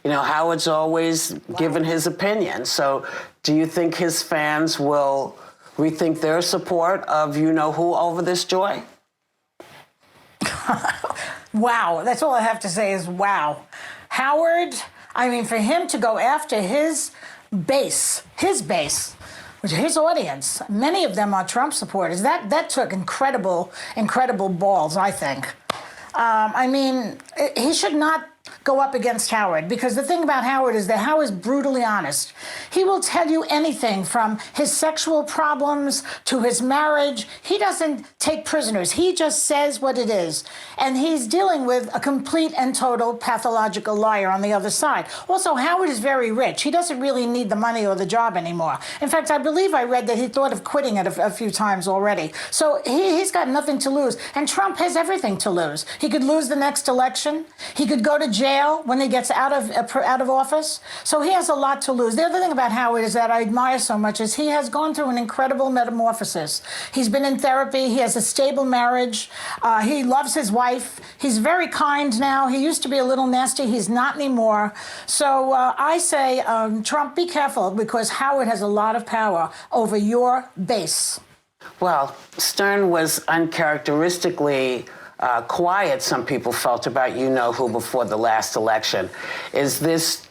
Howard's always given his opinion. So do you think his fans will rethink their support of you-know-who over this, Joy? Wow. That's all I have to say is wow. Howard, for him to go after his base, which is his audience, many of them are Trump supporters, that took incredible balls, I think. He should not go up against Howard, because the thing about Howard is that Howard's brutally honest. He will tell you anything from his sexual problems to his marriage. He doesn't take prisoners. He just says what it is. And he's dealing with a complete and total pathological liar on the other side. Also, Howard is very rich. He doesn't really need the money or the job anymore. In fact, I believe I read that he thought of quitting it a few times already. So he's got nothing to lose. And Trump has everything to lose. He could lose the next election. He could go to jail when he gets out of office. So he has a lot to lose. The other thing about Howard is that I admire so much is he has gone through an incredible metamorphosis. He's been in therapy. He has a stable marriage. He loves his wife. He's very kind now. He used to be a little nasty. He's not anymore. So I say, Trump, be careful, because Howard has a lot of power over your base. Well, Stern was uncharacteristically quiet, some people felt, about you-know-who before the last election. Is this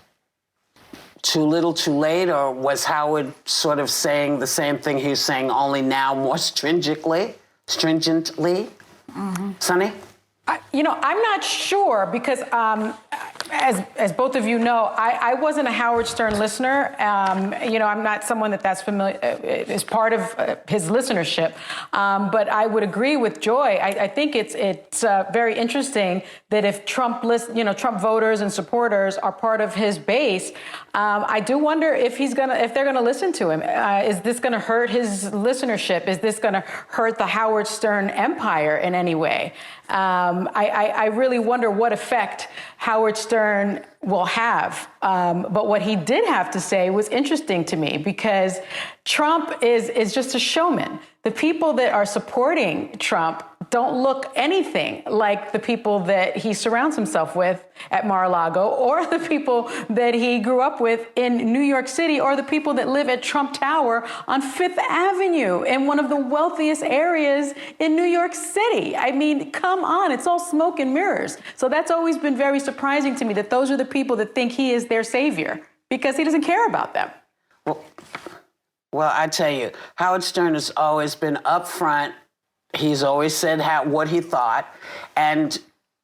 too little too late, or was Howard sort of saying the same thing he's saying, only now more stringently? Mm-hmm. Sonny? I'm not sure, because as both of you know, I wasn't a Howard Stern listener. I'm not someone that's familiar, is part of his listenership. But I would agree with Joy. I think it's very interesting that if Trump Trump voters and supporters are part of his base, I do wonder if they're gonna listen to him. Is this gonna hurt his listenership? Is this gonna hurt the Howard Stern empire in any way? I really wonder what effect Howard Stern will have. But what he did have to say was interesting to me, because Trump is just a showman. The people that are supporting Trump don't look anything like the people that he surrounds himself with at Mar-a-Lago, or the people that he grew up with in New York City, or the people that live at Trump Tower on Fifth Avenue in one of the wealthiest areas in New York City. Come on, it's all smoke and mirrors. So that's always been very surprising to me, that those are the people that think he is their savior, because he doesn't care about them. Well, I tell you, Howard Stern has always been upfront. He's always said what he thought. And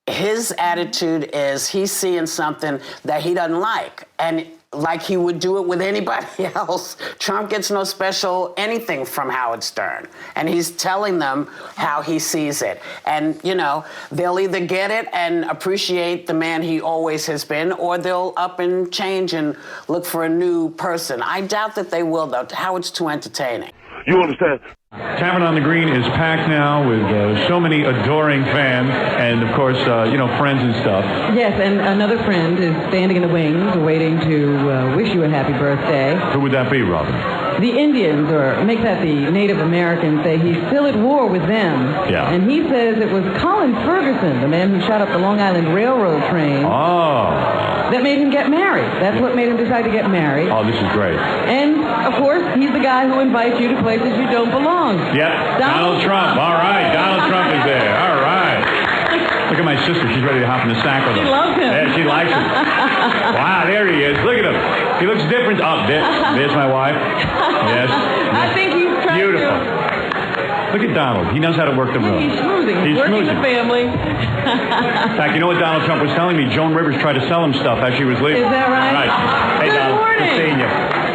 his attitude is he's seeing something that he doesn't like. And like he would do it with anybody else. Trump gets no special anything from Howard Stern. And he's telling them how he sees it. And, you know, they'll either get it and appreciate the man he always has been, or they'll up and change and look for a new person. I doubt that they will, though. Howard's too entertaining. You understand? Tavern on the Green is packed now with so many adoring fans and, of course, friends and stuff. Yes, and another friend is standing in the wings waiting to wish you a happy birthday. Who would that be, Robin? The Indians, or make that the Native Americans, say he's still at war with them. Yeah. And he says it was Colin Ferguson, the man who shot up the Long Island Railroad train, that made him get married. That's what made him decide to get married. Oh, this is great. And, of course, he's the guy who invites you to places you don't belong. Yep, Donald Trump. All right, Donald Trump is there. All right. Look at my sister. She's ready to hop in the sack with him. She loves him. Yeah, she likes him. Wow, there he is. Look at him. He looks different. Oh, there's my wife. Yes. I think he's trying Beautiful. Look at Donald. He knows how to work the room. He's schmoozing. He's working schmoozing. the family. In fact, you know what Donald Trump was telling me? Joan Rivers tried to sell him stuff as she was leaving. Is that right? Right. Hey, Good Donald. morning. Good seeing you.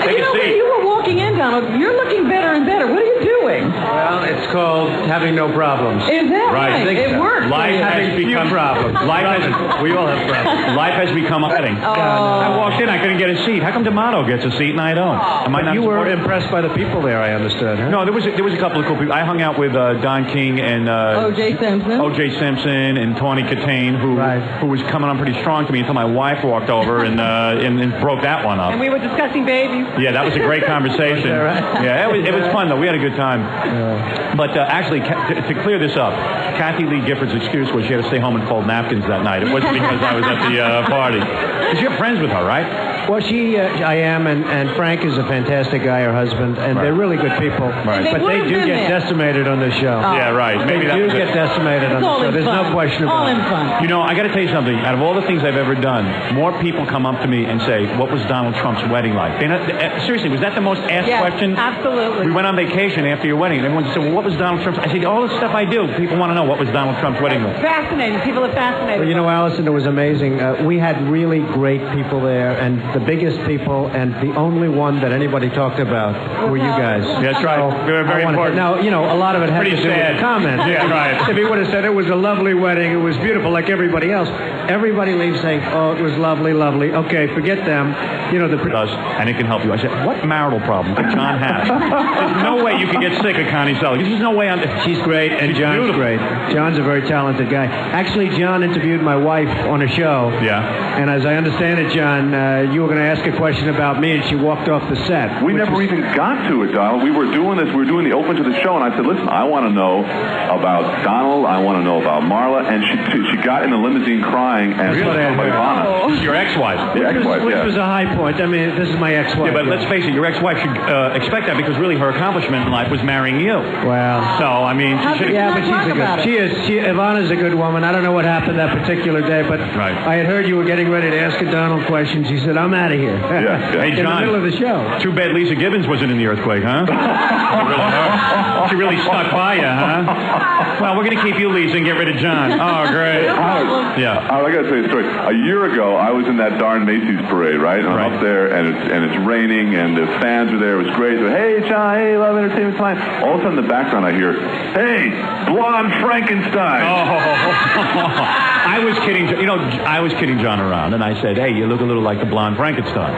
Take a When seat. you were walking in, Donald, you're looking better and better. What are you doing? Well, it's called having no problems. Is that right? It works. Life has become problems. We all have problems. Life has become a wedding. I walked in, I couldn't get a seat. How come D'Amato gets a seat and I don't? Am I not You were supported? impressed by the people there, I understood, huh? No, there was a couple of cool people. I hung out with Don King and O.J. Simpson. O.J. Simpson and Tawny Katane, who was coming on pretty strong to me until my wife walked over and broke that one up. And we were discussing babies. Yeah, that was a great conversation. Yeah, it was fun though. We had a good time. But actually, to clear this up, Kathy Lee Gifford's excuse was she had to stay home and fold napkins that night. It wasn't because I was at the party. Because you're friends with her, right? Well, I am, and Frank is a fantastic guy, her husband, and they're really good people. Right. But they do get decimated on this show. Yeah, right. Maybe they do get decimated on the show. There's no question about it. You know, I got to tell you something. Out of all the things I've ever done, more people come up to me and say, "What was Donald Trump's wedding like?" Seriously, was that the most asked question? Absolutely. We went on vacation after your wedding, and everyone said, "Well, what was Donald Trump's?" I said, "All the stuff I do, people want to know what was Donald Trump's wedding like." Fascinating. People are fascinated. Well, you know, Allison, it was amazing. We had really great people there, and the biggest people, and the only one that anybody talked about were you guys. That's right. So, We were very important. Now, you know, a lot of it had Pretty to do sad. with the comments. Yeah, right. If he would have said it was a lovely wedding, it was beautiful, like everybody else, everybody leaves saying, "Oh, it was lovely, lovely." Okay, forget them. You know, and it can help you. I said, "What marital problem could John have?" There's no way you could get sick of Connie Sullivan. There's no way. She's great, and She's John's beautiful. great. John's a very talented guy. Actually, John interviewed my wife on a show. Yeah. And as I understand it, John, you were going to ask a question about me, and she walked off the set. We never even got to it, Donald. We were doing this. We were doing the open to the show, and I said, "Listen, I want to know about Donald. I want to know about Marla." And she got in the limousine crying and Really? Ivana. Your ex-wife. Yeah, ex-wife. Which was a high point. I mean, this is my ex-wife. Yeah, but let's face it, your ex-wife should expect that because really her accomplishment in life was marrying you. Well. So, I mean, she should. Yeah, but Ivana's a good woman. I don't know what happened that particular day, but I had heard you were getting ready to ask a Donald question. She said, "I'm out of here." Hey, In John. the middle of the show. Too bad Lisa Gibbons wasn't in the earthquake, huh? She really stuck by you, huh? Well, we're going to keep you, Lisa, and get rid of John. Oh, great. Yeah. I got to tell you a story. A year ago, I was in that darn Macy's parade, right? And I'm up there, and it's raining, and the fans are there. It was great. They're, "Hey, John, hey, love entertainment time." All of a sudden, in the background, I hear, "Hey, blonde Frankenstein." I was kidding. You know, I was kidding John around, and I said, "Hey, you look a little like the blonde Frankenstein."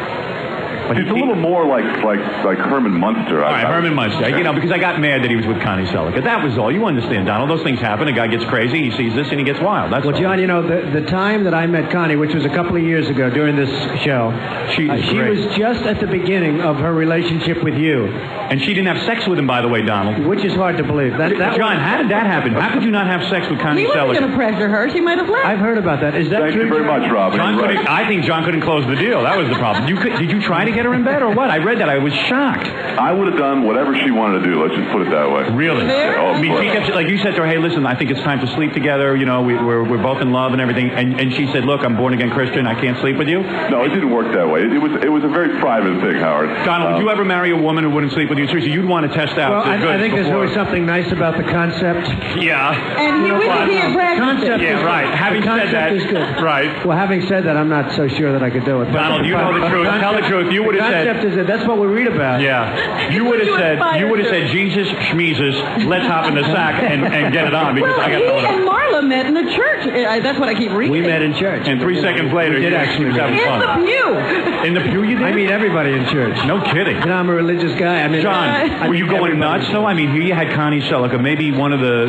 But he's a little more like Herman Munster. All right, Herman Munster. You know, because I got mad that he was with Connie Sullivan. That was all. You understand, Donald. Those things happen. A guy gets crazy. He sees this and he gets wild. That's Well, all. John, you know, the time that I met Connie, which was a couple of years ago during this show, she was just at the beginning of her relationship with you. And she didn't have sex with him, by the way, Donald. Which is hard to believe. John, how did that happen? How could you not have sex with Connie He wasn't Sullivan? going to pressure her. She might have left. I've heard about that. Is that Thank true? you very much, Robin. I think John couldn't close the deal. That was the problem. Did you try to get her in bed or what? I read that. I was shocked. I would have done whatever she wanted to do. Let's just put it that way. Really? Yeah, I mean, she kept, like you said to her, hey, listen, I think it's time to sleep together. You know, we're both in love and everything. And she said, look, I'm born again Christian. I can't sleep with you. No, it didn't work that way. It was a very private thing, Howard. Donald, would you ever marry a woman who wouldn't sleep with you? Seriously, you'd want to test out. Well, I think there's always something nice about the concept. Yeah. And he wouldn't be a Concept yeah, is right. Having said that, is good. Right. Well, having said that, I'm not so sure that I could do it. Donald, you know the truth. Tell the truth. You would have said. Concept is that that's what we read about. Yeah. You would have said Jesus schmeezes. Let's hop in the sack and get it on because I got he to and Marla met in the church. That's what I keep reading. We met in church. And 3 seconds later, we did actually was having fun. In the pew. In the pew, you did? I meet everybody in church. No kidding. You know, I'm a religious guy. I mean, John, were you going nuts though? I mean, here you had Connie Selica, maybe one of the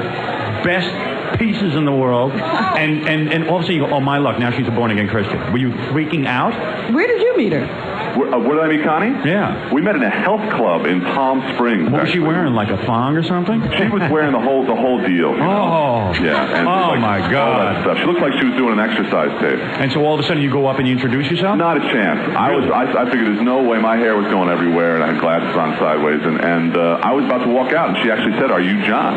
best pieces in the world, and all of a sudden you go, oh my luck, now she's a born again Christian. Were you freaking out? Where did you meet her? Where did I meet Connie? Yeah. We met in a health club in Palm Springs. What was she wearing? Like a thong or something? She was wearing the whole deal. You know? Yeah. And my God. All that stuff. She looked like she was doing an exercise tape. And so all of a sudden you go up and you introduce yourself? Not a chance. Really? I figured there's no way. My hair was going everywhere, and I had glasses on sideways, and I was about to walk out, and she actually said, "Are you John?"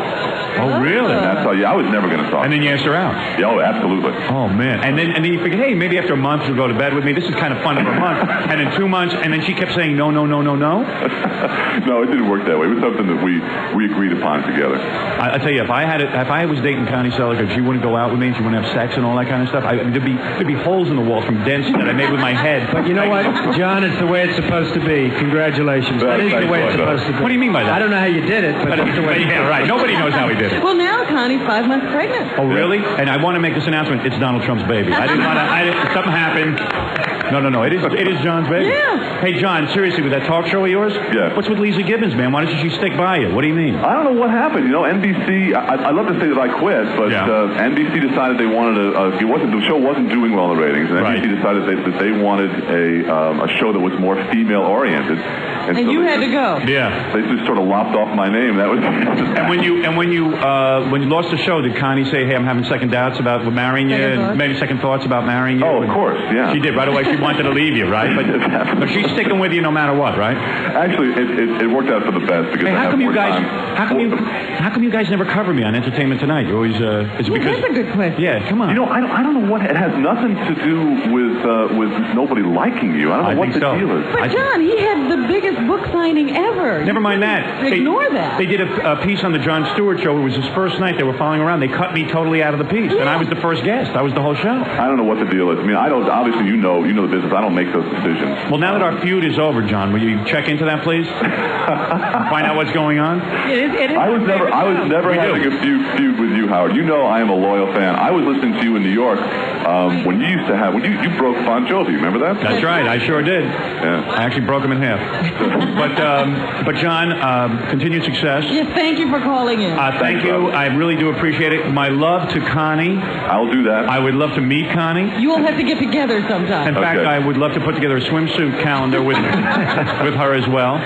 Oh, really? And that's how. Yeah, I was never going to talk. And then you asked her out. Yeah, oh, absolutely. Oh man. And then you figured, hey, maybe after a month she'll go to bed with me. This is kind of fun for a month. And in 2 months, and then she kept saying no. No, it didn't work that way. It was something that we agreed upon together. I tell you, if I was dating Connie Selica, she wouldn't go out with me, and she wouldn't have sex and all that kind of stuff. There'd be holes in the walls from dents that I made with my head. But you know what, John? It's the way it's supposed to be. Congratulations. That is the way it's supposed to be. What do you mean by that? I don't know how you did it, but that's the way. Yeah, right. Nobody knows how he did it. Well, now Connie's 5 months pregnant. Oh, really? And I want to make this announcement. It's Donald Trump's baby. I didn't want to. Something happened. No. It is John's baby. Yeah. Hey, John, seriously, with that talk show of yours? Yeah. What's with Lisa Gibbons, man? Why doesn't she stick by you? What do you mean? I don't know what happened. You know, NBC. I'd love to say that I quit, but NBC decided they wanted the show wasn't doing well in the ratings, and NBC decided that they wanted a show that was more female oriented. And so you had to go. Yeah. They just sort of lopped off my name. That was. And when you lost the show, did Connie say, "Hey, I'm having second doubts about marrying you, and maybe second thoughts about marrying you"? Oh, of course, yeah. She did right away. She wanted to leave you, right? But she's sticking with you no matter what, right? Actually, it worked out for the best because hey, I have more time. How come you guys never cover me on Entertainment Tonight? You always is it because that's a good question. Yeah, come on. You know, I don't know what it has nothing to do with nobody liking you. I don't know what the deal is. But John, he had the biggest book signing ever. Never mind that. Ignore that. They did a piece on the Jon Stewart show. It was his first night. They were following around. They cut me totally out of the piece, and I was the first guest. I was the whole show. I don't know what the deal is. I mean, I don't. Obviously, you know the business. I don't make those decisions. Well, now that our feud is over, John, will you check into that, please? Find out what's going on. It is I was never having a feud with you, Howard. You know I am a loyal fan. I was listening to you in New York when you used to have when you broke Bon Jovi. Remember that? That's right. I sure did. Yeah. I actually broke him in half. But John, continued success. Yes, thank you for calling in. Thank you. I really do appreciate it. My love to Connie. I'll do that. I would love to meet Connie. You will have to get together sometime. In fact, I would love to put together a swimsuit calendar with her as well.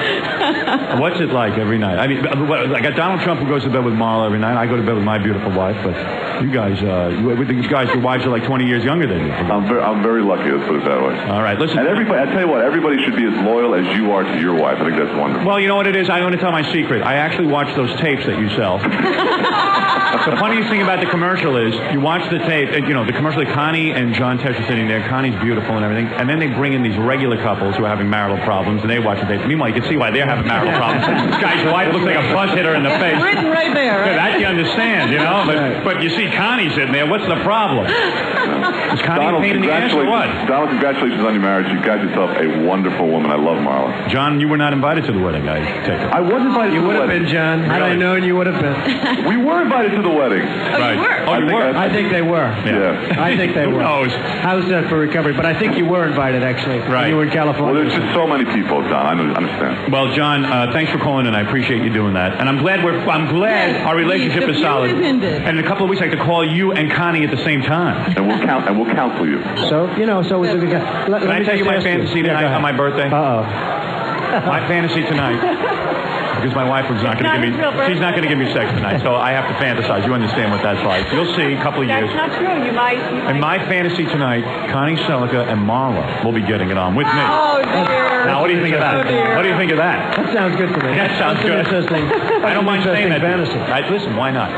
What's it like every night? I mean, I got Donald Trump who goes to bed with Marla every night. I go to bed with my beautiful wife, but you guys, your wives are like 20 years younger than you. I'm very lucky. Let's put it that way. All right, listen. And I tell you what, everybody should be as loyal as you are to your wife. I think that's wonderful. Well, you know what it is? I want to tell my secret. I actually watch those tapes that you sell. The funniest thing about the commercial is you watch the tape, and, the commercial of Connie and John Tesh are sitting there. Connie's beautiful and everything. And then they bring in these regular couples who are having marital problems, and they watch the tape. Meanwhile, you can see why they're having marital problems. This guy's wife looks like a bus hitter in the face. Written right there, right? That you understand, But you see Connie sitting there. What's the problem? Is Connie a pain in the ass or what? Donald, congratulations on your marriage. You got yourself a wonderful woman. I love Marla. John, you were not invited to the wedding, I take it. I was invited to the wedding. You would have been, John. Had I known, you would have been. We were invited to the wedding. Right. You were? Oh, you were? I think they were. Yeah. I think they were. Who knows? How's that for recovery? But I think you were invited, actually. Right. You were in California. Well, there's just so many people, Don. I understand. Well, John, thanks for calling in. I appreciate you doing that. And I'm glad our relationship is solid. And in a couple of weeks, I could call you and Connie at the same time. And we'll counsel you. So, Can I tell you my fantasy tonight on my birthday? My fantasy tonight, because my wife was not going to give me, she's not going to give me sex tonight, so I have to fantasize. You understand what that's like. You'll see a couple of years. That's not true. You might. In my fantasy tonight, Connie Selica and Marla will be getting it on with me. Oh, dear. Now, what do you think of that? What do you think of that? That sounds good to me. That sounds good. I don't mind saying that. Fantasy. Listen, why not?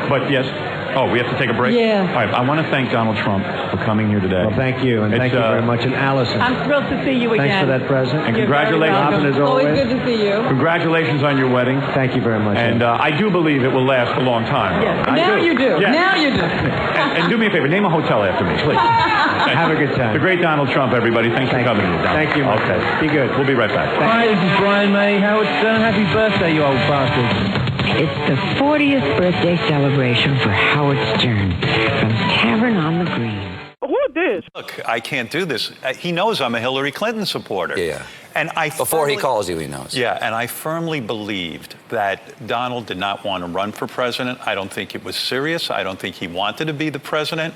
But yes. Oh, we have to take a break? Yeah. All right, I want to thank Donald Trump for coming here today. Well, thank you, and thank you very much. And Allison. I'm thrilled to see you again. Thanks for that present. And congratulations. Robin, as always. Always good to see you. Congratulations on your wedding. Thank you very much. And I do believe it will last a long time. Yes. Now you do. Yes. Now you do. And do me a favor, name a hotel after me, please. Have a good time. The great Donald Trump, everybody. Thanks for coming. Thank you. Okay. Be good. We'll be right back. Hi, this is Brian May. Howard Stern. Happy birthday, you old bastard. It's the 40th birthday celebration for Howard Stern from Tavern On The Green. Who this? Look, I can't do this. He knows I'm a Hillary Clinton supporter. Yeah. And Before he calls you, he knows. Yeah, and I firmly believed that Donald did not want to run for president. I don't think it was serious. I don't think he wanted to be the president.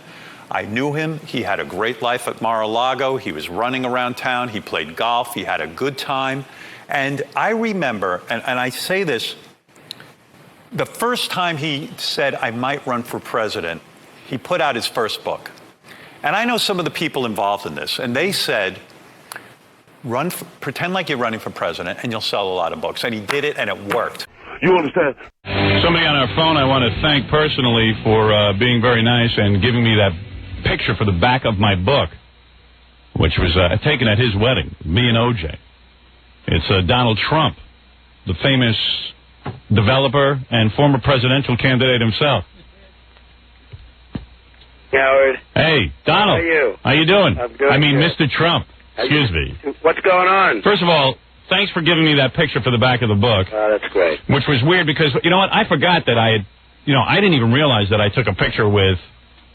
I knew him. He had a great life at Mar-a-Lago. He was running around town. He played golf. He had a good time. And I remember, and I say this, the first time he said, I might run for president, he put out his first book. And I know some of the people involved in this, and they said, pretend like you're running for president, and you'll sell a lot of books. And he did it, and it worked. You understand? Somebody on our phone I want to thank personally for being very nice and giving me that picture for the back of my book, which was taken at his wedding, me and OJ. It's Donald Trump, the famous developer and former presidential candidate himself. Howard. Hey, Donald. How are you? How you doing? I'm good. I mean, good. Mr. Trump. Excuse me. What's going on? First of all, thanks for giving me that picture for the back of the book. Oh, that's great. Which was weird because, you know what, I forgot that I had, I didn't even realize that I took a picture with,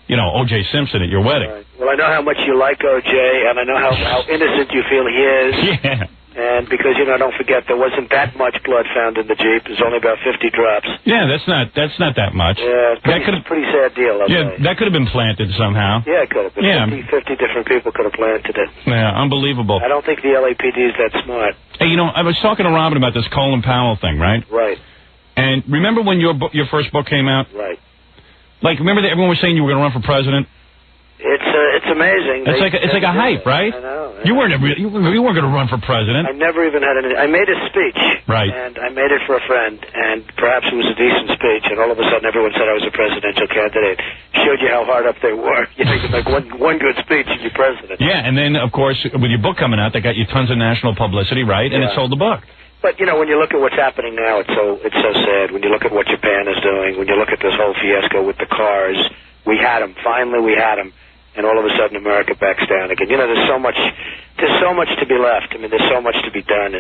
O.J. Simpson at your wedding. Right. Well, I know how much you like O.J., and I know how innocent you feel he is. Yeah. And because, don't forget, there wasn't that much blood found in the Jeep. There's only about 50 drops. Yeah, that's not that much. Yeah, it's a pretty sad deal. That could have been planted somehow. Yeah, it could have been. Yeah. 50 different people could have planted it. Yeah, unbelievable. I don't think the LAPD is that smart. Hey, I was talking to Robin about this Colin Powell thing, right? Right. And remember when your first book came out? Right. Like, remember that everyone was saying you were going to run for president? It's amazing. It's like a hype, right? I know. You weren't going to run for president. I never even had I made a speech. Right. And I made it for a friend, and perhaps it was a decent speech, and all of a sudden everyone said I was a presidential candidate. Showed you how hard up they were. Like one good speech and you're president. Yeah, and then, of course, with your book coming out, they got you tons of national publicity, right? And it sold the book. But, when you look at what's happening now, it's so sad. When you look at what Japan is doing, when you look at this whole fiasco with the cars, we had them. Finally, we had them. And all of a sudden, America backs down again. There's so much to be left. I mean, there's so much to be done.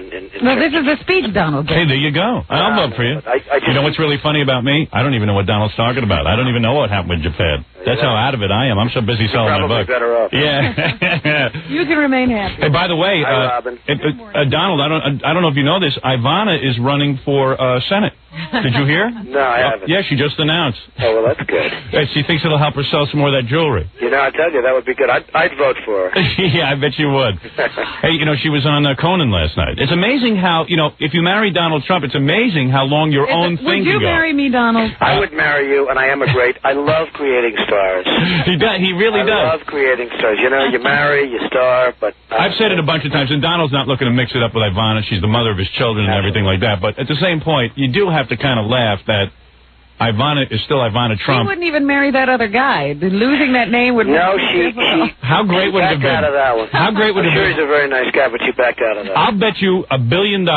Well, this is a speech Donald gave. Hey, there you go. I'll vote for you. You know what's really funny about me? I don't even know what Donald's talking about. I don't even know what happened with Japan. That's how out of it I am. I'm so busy selling my book. Better off. Yeah. You can remain happy. Hey, by the way, Hi, Robin. Donald, I don't know if you know this. Ivana is running for Senate. Did you hear? No, I haven't. Yeah, she just announced. Oh, well, that's good. She thinks it'll help her sell some more of that jewelry. I tell you, that would be good. I'd vote for her. Yeah, I bet you would. Hey, she was on Conan last night. It's amazing how, if you marry Donald Trump, it's amazing how long your own thing can go. Would you marry me, Donald? I would marry you, and I emigrate. I love creating stars. He does. He really does. I love creating stars. You marry, you star, but... I've said it a bunch of times, and Donald's not looking to mix it up with Ivana. She's the mother of his children and everything like that. But at the same point, you do have to kind of laugh that Ivana is still Ivana Trump. She wouldn't even marry that other guy. Losing that name would be difficult. How great would it have been? Out of that one. How great would it have been? He's a very nice guy, but she backed out of that. I'll bet you $1 billion,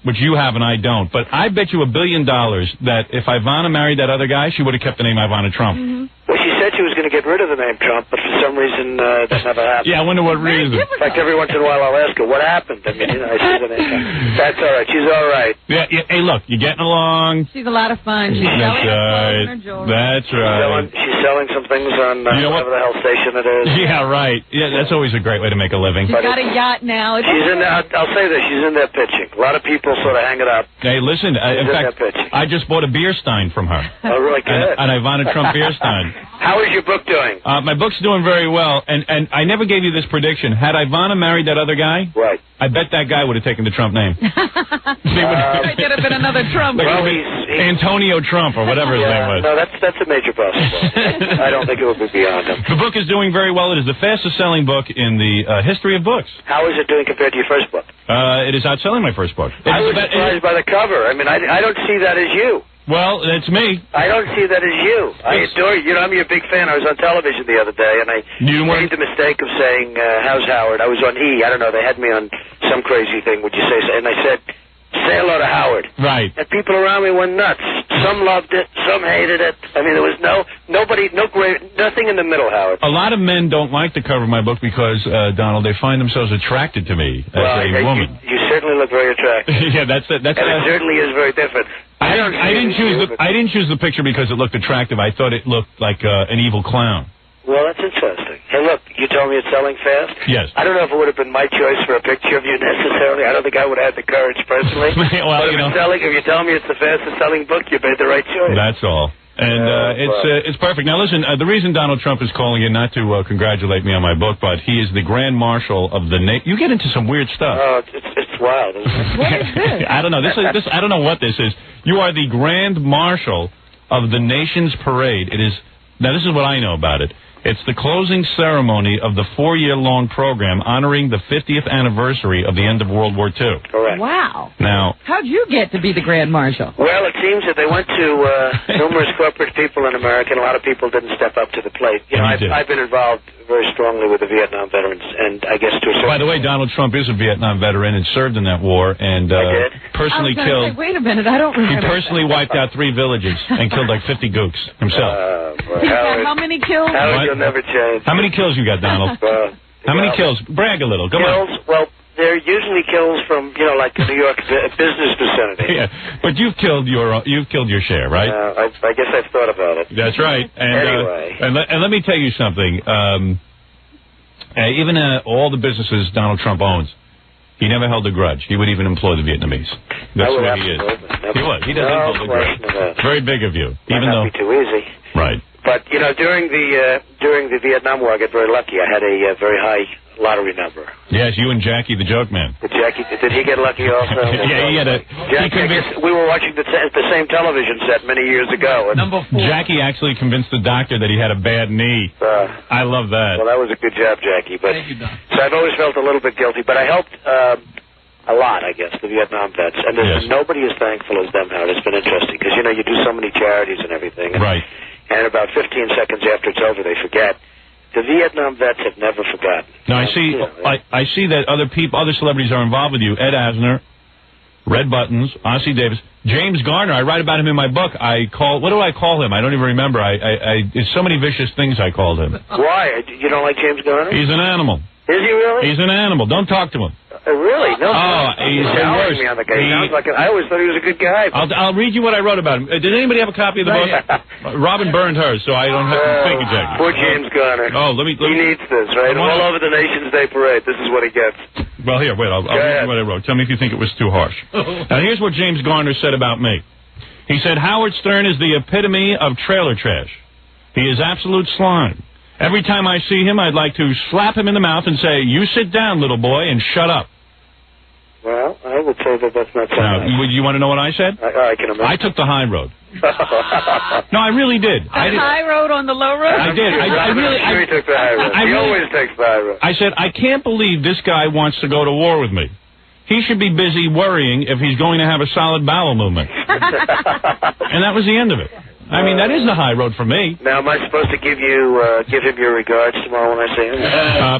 which you have and I don't, but I bet you $1 billion that if Ivana married that other guy, she would have kept the name Ivana Trump. Mm-hmm. Well, she said she was going to get rid of the name Trump, but for some reason that never happened. Yeah, I wonder what reason. In fact, every once in a while I'll ask her, what happened? I mean, I see the name. That's all right. She's all right. Yeah, hey, look, you're getting along. She's a lot of fun. She's selling her jewelry. That's right. She's selling some things on whatever the hell station it is. Yeah, right. Yeah, that's always a great way to make a living. She's got a yacht now. She's in there. I'll say this. She's in there pitching. A lot of people sort of hang it up. Hey, listen. In fact, I just bought a beer stein from her. Oh, really good. An Ivana Trump beer stein. How is your book book doing? My book's doing very well, and I never gave you this prediction. Had Ivana married that other guy, right? I bet that guy would have taken the Trump name. It could have been another Trump. Well, Antonio Trump or whatever his name was. No, that's a major possibility. I don't think it would be beyond him. The book is doing very well. It is the fastest-selling book in the history of books. How is it doing compared to your first book? It is outselling my first book. I was surprised by the cover. I mean, I don't see that as you. Well, that's me. I don't see that as you. I adore you. You know, I'm your big fan. I was on television the other day, and I made the mistake of saying, how's Howard? I was on E. I don't know. They had me on some crazy thing. Would you say so? And I said, say hello to Howard. Right. And people around me went nuts. Some loved it. Some hated it. I mean, there was nothing in the middle, Howard. A lot of men don't like the cover of my book because, Donald, they find themselves attracted to me as a woman. You certainly look very attractive. Yeah, that's it. And it certainly is very different. I didn't choose the picture because it looked attractive. I thought it looked like an evil clown. Well, that's interesting. Hey, look, you told me it's selling fast? Yes. I don't know if it would have been my choice for a picture of you necessarily. I don't think I would have had the courage personally. Well, but if you tell me it's the fastest selling book, you made the right choice. That's all. And it's perfect. Now, listen, the reason Donald Trump is calling in not to congratulate me on my book, but he is the Grand Marshal of the nation. You get into some weird stuff. Oh, it's wild, isn't it? What is this? I don't know. I don't know what this is. You are the Grand Marshal of the nation's parade. It is. Now, this is what I know about it. It's the closing ceremony of the 4-year-long program honoring the 50th anniversary of the end of World War II. Correct. Wow. Now, how'd you get to be the Grand Marshal? Well, it seems that they went to numerous corporate people in America, and a lot of people didn't step up to the plate. You know, I've been involved very strongly with the Vietnam veterans, and I guess to a certain by the way, Donald Trump is a Vietnam veteran and served in that war, and personally killed. Wait a minute, I don't remember. He personally wiped out 3 villages and killed like 50 gooks himself. How many kills? Howard, you'll never change. How many kills you got, Donald? How many kills? Brag a little. Come on. Well, they're usually kills from, like the New York business vicinity. Yeah, but you've killed your share, right? I guess I've thought about it. That's right. And, anyway. And let me tell you something. Even all the businesses Donald Trump owns, he never held a grudge. He would even employ the Vietnamese. That's the way he is. He would. He doesn't hold a grudge. Very big of you. Might not be too easy. Right. But, during the Vietnam War, I got very lucky. I had a very high lottery number. Yes, you and Jackie, the joke man. Did he get lucky also? Yeah, he had a... Jackie, I guess we were watching the same television set many years ago. And Number 4. Jackie actually convinced the doctor that he had a bad knee. I love that. Well, that was a good job, Jackie. But, thank you, Don. So I've always felt a little bit guilty, but I helped a lot, I guess, the Vietnam vets. And there's nobody as thankful as them, Howard. It's been interesting because, you do so many charities and everything. And, right. And about 15 seconds after it's over, they forget. The Vietnam vets have never forgotten. Now, I see that other celebrities are involved with you. Ed Asner, Red Buttons, Ossie Davis, James Garner. I write about him in my book. What do I call him? I don't even remember. There's so many vicious things I called him. Why? You don't like James Garner? He's an animal. Is he really? He's an animal. Don't talk to him. Really? No. Oh, he's the worst. Me on the guy. I always thought he was a good guy. I'll read you what I wrote about him. Did anybody have a copy of the book? Robin burned hers, so I don't have to think of Jackie. Poor James Garner. Oh, let me. He needs this, right? All over the Nation's Day Parade. This is what he gets. Well, here, wait. I'll read you what I wrote. Tell me if you think it was too harsh. Now, here's what James Garner said about me. He said, Howard Stern is the epitome of trailer trash. He is absolute slime. Every time I see him, I'd like to slap him in the mouth and say, you sit down, little boy, and shut up. Well, I would say that that's not so now, nice. You want to know what I said? I can imagine. I took the high road. No, I really did. The high road on the low road? I did. I really... He took the high road. He always takes the high road. I said, I can't believe this guy wants to go to war with me. He should be busy worrying if he's going to have a solid bowel movement. And that was the end of it. I mean, that is the high road for me. Now, am I supposed to give him your regards tomorrow when I see him?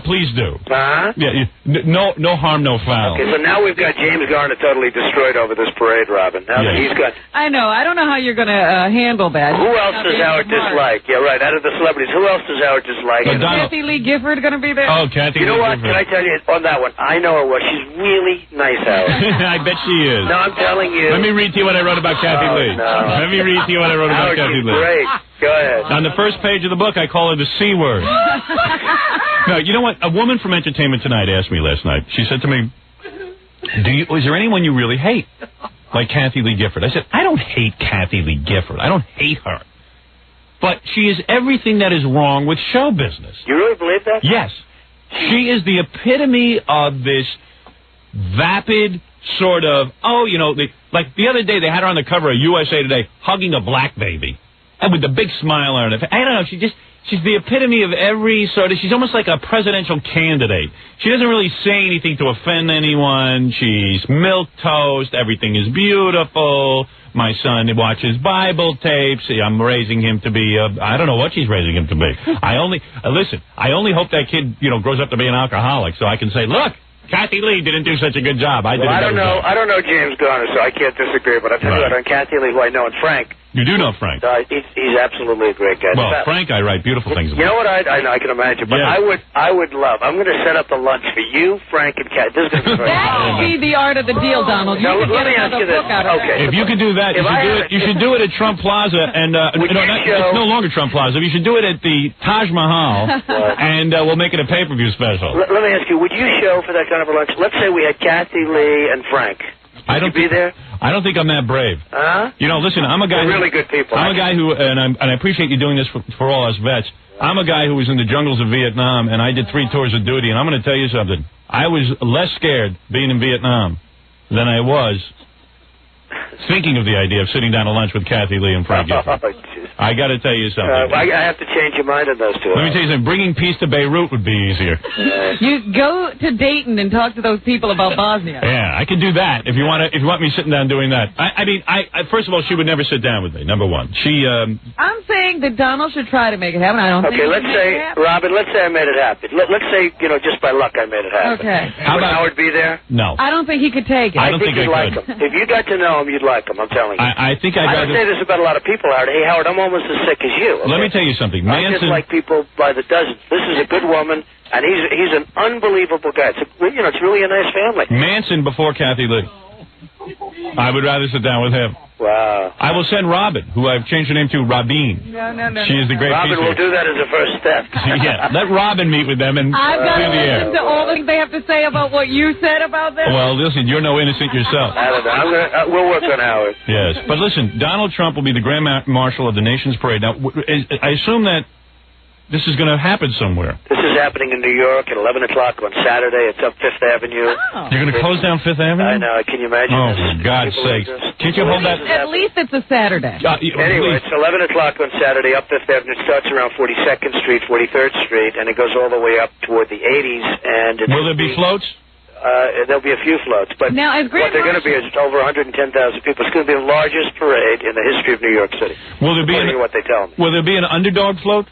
Please do. Huh? Yeah, no harm, no foul. Okay, so now we've got James Garner totally destroyed over this parade, Robin. Now he's got... I know. I don't know how you're going to handle that. Who else does Howard dislike? Yeah, right. Out of the celebrities, who else does Howard dislike? Is Kathy Lee Gifford going to be there? Oh, Kathy Lee Gifford. You know what? Can I tell you on that one? I know her well. She's really nice, Howard. I bet she is. No, I'm telling you. Let me read to you what I wrote about Kathy Lee. No. Let me read to you what I wrote about Kathy Lee. Great. Go ahead. On the first page of the book, I call her the C word. No, you know what? A woman from Entertainment Tonight asked me last night. She said to me, is there anyone you really hate? Like Kathy Lee Gifford. I said, I don't hate Kathy Lee Gifford. I don't hate her. but she is everything that is wrong with show business. You really believe that? Yes. She is the epitome of this vapid sort of, like the other day they had her on the cover of USA Today hugging a black baby. And with the big smile on her face. I don't know, she's the epitome of every sort of, she's almost like a presidential candidate. She doesn't really say anything to offend anyone. She's milquetoast. Everything is beautiful. My son watches Bible tapes. I'm raising him to be, I don't know what she's raising him to be. I only hope that kid, grows up to be an alcoholic so I can say, look, Kathy Lee didn't do such a good job. I don't know James Garner, so I can't disagree, but I tell you what, on Kathy Lee, who I know, and Frank. You do know Frank. He's absolutely a great guy. Well, Frank, I write beautiful things about. You know what? I know, I can imagine. But I would love. I'm going to set up the lunch for you, Frank, and Kathy. This is going to be very That would be the art of the deal, Donald. You could get another book out of that. If you could do that, you should do it at Trump Plaza, and it's no longer Trump Plaza. You should do it at the Taj Mahal, and we'll make it a pay-per-view special. Let me ask you: would you show for that kind of a lunch? Let's say we had Kathy Lee and Frank. Would you be there? I don't think I'm that brave. Huh? Listen, I'm a guy. They're really good people. I'm a guy who, and I appreciate you doing this for all us vets. I'm a guy who was in the jungles of Vietnam, and I did 3 tours of duty, and I'm going to tell you something. I was less scared being in Vietnam than I was thinking of the idea of sitting down to lunch with Kathy Lee and Frank Gifford. I got to tell you something. I have to change your mind on those two. Let me tell you something. Bringing peace to Beirut would be easier. You go to Dayton and talk to those people about Bosnia. Yeah, I can do that if you want me sitting down doing that. I mean, first of all, she would never sit down with me. Number one, I'm saying that Donald should try to make it happen. I don't think. Okay, let's say, Robin. Let's say I made it happen. Let's say, just by luck, I made it happen. Okay. How about Howard be there? No. I don't think he could take it. I don't think you'd like him. If you got to know him, you'd like him. I'm telling you. I think I don't say this about a lot of people, Howard. Hey, Howard, I'm almost as sick as you. Okay? Let me tell you something. I just like people by the dozens. This is a good woman, and he's an unbelievable guy. It's really a nice family. Manson before Kathy Lee. I would rather sit down with him. Wow. I will send Robin, who I've changed her name to Robin. No. She is the great Robin will do that as a first step. Yeah, let Robin meet with them and I've got to clear the air. listen to all the things they have to say about what you said about them. Well, listen, you're no innocent yourself. I don't know. We'll work on Howard. Yes, but listen, Donald Trump will be the Grand Marshal of the nation's parade. Now, I assume that this is going to happen somewhere. This is happening in New York at 11 o'clock on Saturday. It's up 5th Avenue. Oh. You're going to close down 5th Avenue? I know. Can you imagine? Oh, for God's sake. Can't you hold that? At least it's a Saturday. Anyway, it's 11 o'clock on Saturday up 5th Avenue. It starts around 42nd Street, 43rd Street, and it goes all the way up toward the 80s. And will there be floats? There'll be a few floats, but now, what they're going to be is over 110,000 people. It's going to be the largest parade in the history of New York City. Will there be what they tell me. Will there be an underdog float?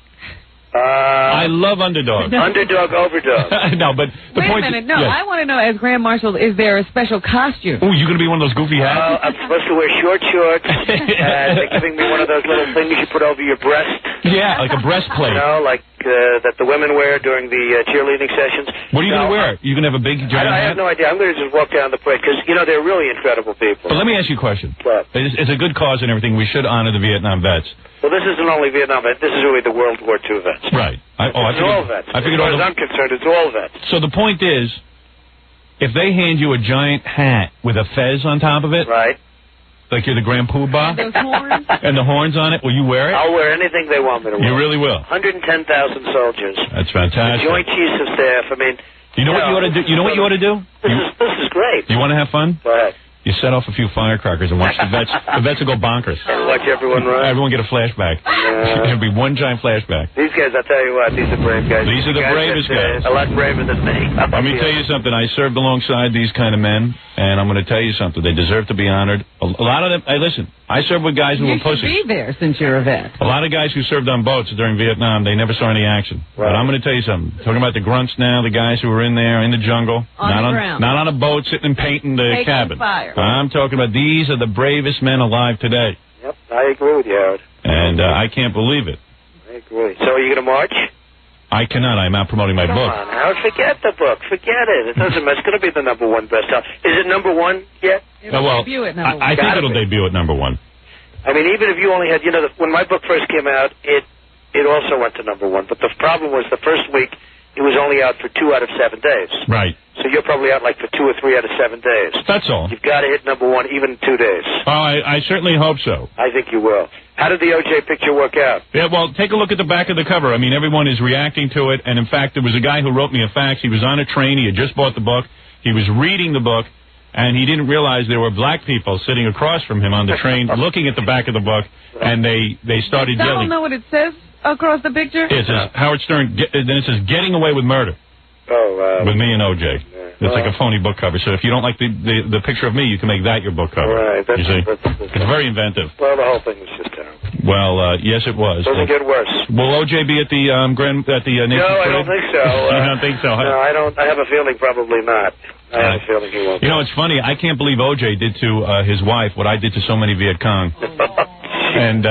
I love underdogs. Underdog, overdog. No, but the Wait point a minute. No, yes. I want to know, as Grand Marshal, is there a special costume? Oh, you're going to be one of those goofy hats? I'm supposed to wear short shorts, and they're giving me one of those little things you put over your breast. Yeah, like a breastplate. Like that the women wear during the cheerleading sessions. What are you going to wear? You going to have a big giant I have no idea. I'm going to just walk down the parade, because, they're really incredible people. But let me ask you a question. What? It's a good cause and everything. We should honor the Vietnam vets. Well, this isn't only Vietnam vets. This is really the World War II vets. Right. It's all vets. As far as I'm concerned, it's all vets. So the point is, if they hand you a giant hat with a fez on top of it, right, like you're the Grand Poobah, and those horns, and the horns on it, will you wear it? I'll wear anything they want me to wear. You really will. 110,000 soldiers. That's fantastic. The Joint Chiefs of Staff. I mean, you know what you ought to do? You know what you ought to do? This is great. You want to have fun? Go ahead. You set off a few firecrackers and watch the vets. The vets will go bonkers. And watch everyone run. Everyone get a flashback. It'll be one giant flashback. These guys, I'll tell you what, these are brave guys. These are the bravest guys. A lot braver than me. Let me tell you something. I served alongside these kind of men, and I'm going to tell you something. They deserve to be honored. A lot of them, hey, listen, I served with guys who were pussies. You should be there since you're a vet. A lot of guys who served on boats during Vietnam, they never saw any action. Right. But I'm going to tell you something. Talking about the grunts now, the guys who were in there, in the jungle. Not on a boat, sitting and painting the cabin. Fire. I'm talking about these are the bravest men alive today. Yep, I agree with you, Howard. And I can't believe it. I agree. So are you going to march? I cannot. I'm out promoting my book. Come on, Howard, forget the book. Forget it. It doesn't matter. It's going to be the #1 bestseller. Is it #1 yet? It'll debut at #1. I think it'll debut at #1. I mean, even if you only had, when my book first came out, it also went to #1. But the problem was the first week, he was only out for 2 out of 7 days. Right. So you're probably out like for 2 or 3 out of 7 days. That's all. You've got to hit number 1 even in 2 days. Oh, I certainly hope so. I think you will. How did the O.J. picture work out? Yeah, well, take a look at the back of the cover. I mean, everyone is reacting to it. And, in fact, there was a guy who wrote me a fax. He was on a train. He had just bought the book. He was reading the book. And he didn't realize there were black people sitting across from him on the train looking at the back of the book. And they started Donald yelling. know what it says across the picture? It says Howard Stern, then it says getting away with murder. Oh, with me and O.J. It's like a phony book cover. So if you don't like the picture of me, you can make that your book cover. Right. You see? It's very inventive. Well, the whole thing was just terrible. Well, yes, it was. Doesn't get worse. Will O.J. be at the Nation's No, I don't think so. You don't think so? No, I don't. I have a feeling probably not. I have a feeling he won't. You know, it's funny. I can't believe O.J. did to his wife what I did to so many Viet Cong. And,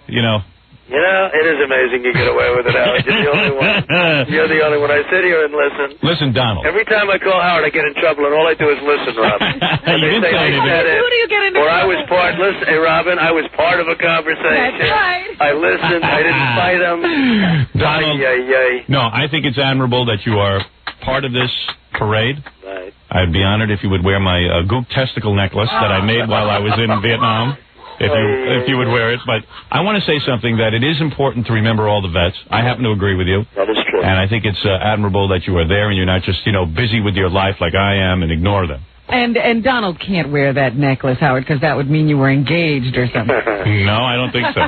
you know. You know, it is amazing you get away with it, Howard. You're the only one. You're the only one. I sit here and listen. Listen, Donald. Every time I call Howard, I get in trouble, and all I do is listen, Robin. And You didn't say anything. Who do you get into Or I trouble? was part. Listen, hey, Robin, I was part of a conversation. That's right. I listened. I didn't fight him. Donald, no, I think it's admirable that you are part of this parade. Right. I'd be honored if you would wear my gook testicle necklace that I made while I was in Vietnam. If you would wear it. But I want to say something that it is important to remember all the vets. I happen to agree with you. That is true. And I think it's admirable that you are there and you're not just, busy with your life like I am and ignore them. And Donald can't wear that necklace, Howard, because that would mean you were engaged or something. No, I don't think so.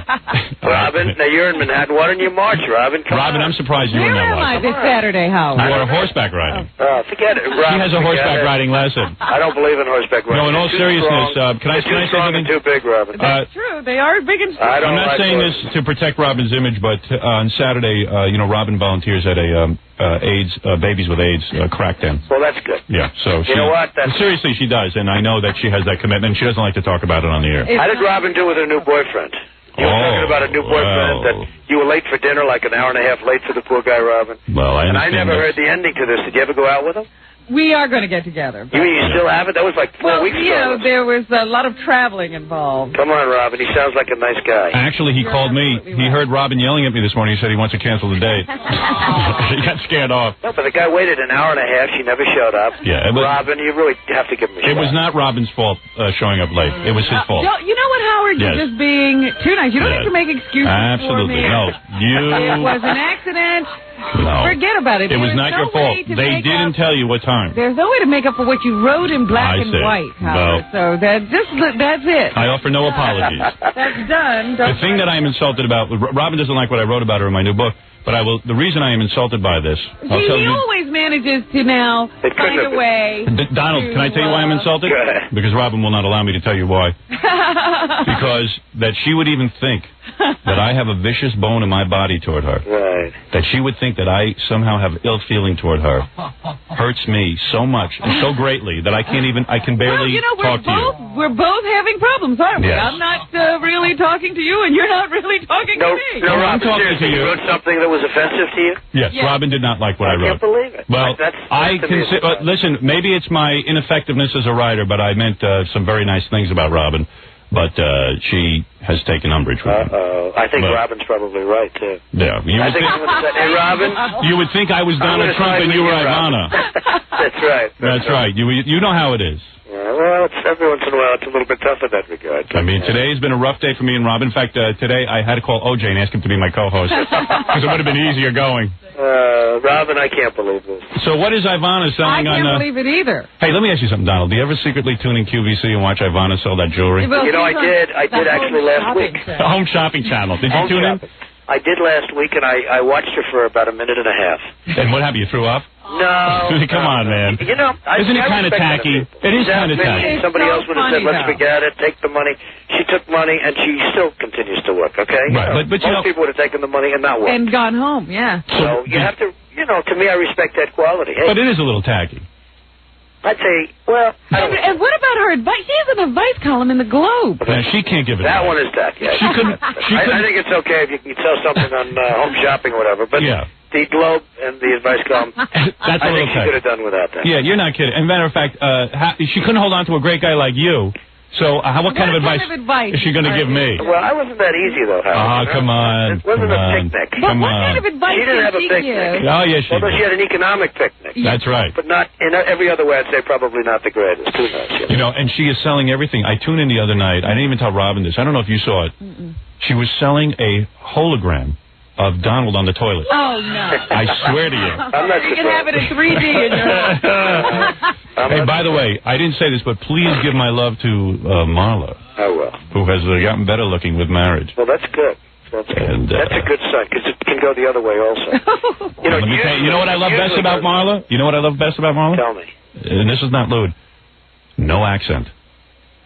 Robin, now you're in Manhattan. Why don't you march, Robin? Come Robin, on. I'm surprised you were in that Where am I life. this Saturday, Howard? You are horseback riding. Oh, forget it. Robin, She has a horseback riding lesson. I don't believe in horseback riding. No, in all Too seriousness, strong. can I Too say strong something? and too big, Robin. That's true. They are big and strong. I'm not saying this to protect Robin's image, but on Saturday, Robin volunteers at a AIDS babies with AIDS crack den. Well, that's good. Yeah, so You know what? seriously, she does, and I know that she has that commitment. She doesn't like to talk about it on the air. How did Robin do with her new boyfriend? You were talking about a new boyfriend that you were late for dinner, like an hour and a half late for the poor guy, Robin. Well, I And I understand never that. heard the ending to this. Did you ever go out with him? We are going to get together. You mean you still have it? That was like 4 weeks ago. There was a lot of traveling involved. Come on, Robin. He sounds like a nice guy. Actually, he called me. He heard Robin yelling at me this morning. He said he wants to cancel the date. He got scared off. No, but the guy waited an hour and a half. She never showed up. Yeah, Robin, you really have to give him a shot. It was not Robin's fault showing up late. It was his fault. You know what, Howard? Yes. You're just being too nice. You don't Yes. have to make excuses Absolutely. for me. No. It was an accident. No. Forget about it. It was There's not no your fault. way to They make didn't tell you what time. There's no way to make up for what you wrote in black I and see. white, Howard. Well. So that's it. I offer no apologies. That's done. The thing that I am insulted about, Robin doesn't like what I wrote about her in my new book, but the reason I am insulted by this, I'll tell He you. always manages to now find a way. Donald, can I tell you why I'm insulted? Because Robin will not allow me to tell you why. Because that she would even think that I have a vicious bone in my body toward her. Right. That she would think that I somehow have ill feeling toward her hurts me so much and so greatly that I can barely talk to you. We're both having problems, aren't we? Yes. I'm not really talking to you, and you're not really talking to me. No, I'm Robin, talking seriously, to you. you wrote something that was offensive to you? Yes, Robin did not like what I wrote. I can't believe it. Well, That's I to me consider. Listen, maybe it's my ineffectiveness as a writer, but I meant some very nice things about Robin. But she has taken umbrage with it. I think Robin's probably right, too. Yeah, I think I'm going to say, hey, Robin. You would think I was Donald Trump and you were Ivana. That's right. That's right. You know how it is. Yeah, well, every once in a while, it's a little bit tough in that regard. I mean, today's been a rough day for me and Rob. In fact, today I had to call OJ and ask him to be my co-host because it would have been easier going. Robin, I can't believe this. So what is Ivana selling I on... can't believe it either. Hey, let me ask you something, Donald. Do you ever secretly tune in QVC and watch Ivana sell that jewelry? Well, you know, I did actually last week. The Home Shopping Channel. Did you tune in? I did last week, and I watched her for about a minute and a half. And what happened? You threw up? No. Come on, man. You know, Isn't it kind of tacky? It is kind of tacky. Somebody else would have said, let's forget it, take the money. She took money, and she still continues to work, okay? Right, but most people would have taken the money and not worked. And gone home, yeah. So you have to, to me, I respect that quality. Hey, But it is a little tacky. I'd say, well... And what about her advice? She has an advice column in the Globe. Now, she can't give it That away. one is tacky. She couldn't... I think it's okay if you can sell something on Home Shopping or whatever, but the Globe and the advice column, That's I a little think she tacky. could have done without that. Yeah, you're not kidding. As a matter of fact, she couldn't hold on to a great guy like you So, what kind of advice is she going to give me? Well, I wasn't that easy, though, Howard. Oh, come on. It wasn't a picnic. Come on. What kind of advice she didn't have a picnic. Oh, yes, she Although did. she had an economic picnic. That's right. But not, in every other way, I'd say probably not the greatest. Who knows? You know, and she is selling everything. I tuned in the other night. I didn't even tell Robin this. I don't know if you saw it. She was selling a hologram of Donald on the toilet. Oh, no. I swear to you. I'm not You can have it in 3D in your house. Hey, by the way, I didn't say this, but please give my love to Marla. I will. Who has gotten better looking with marriage. Well, that's good. That's a good sign, because it can go the other way also. Let me tell you, you know what I love best about Marla? You know what I love best about Marla? Tell me. And this is not lewd. No accent.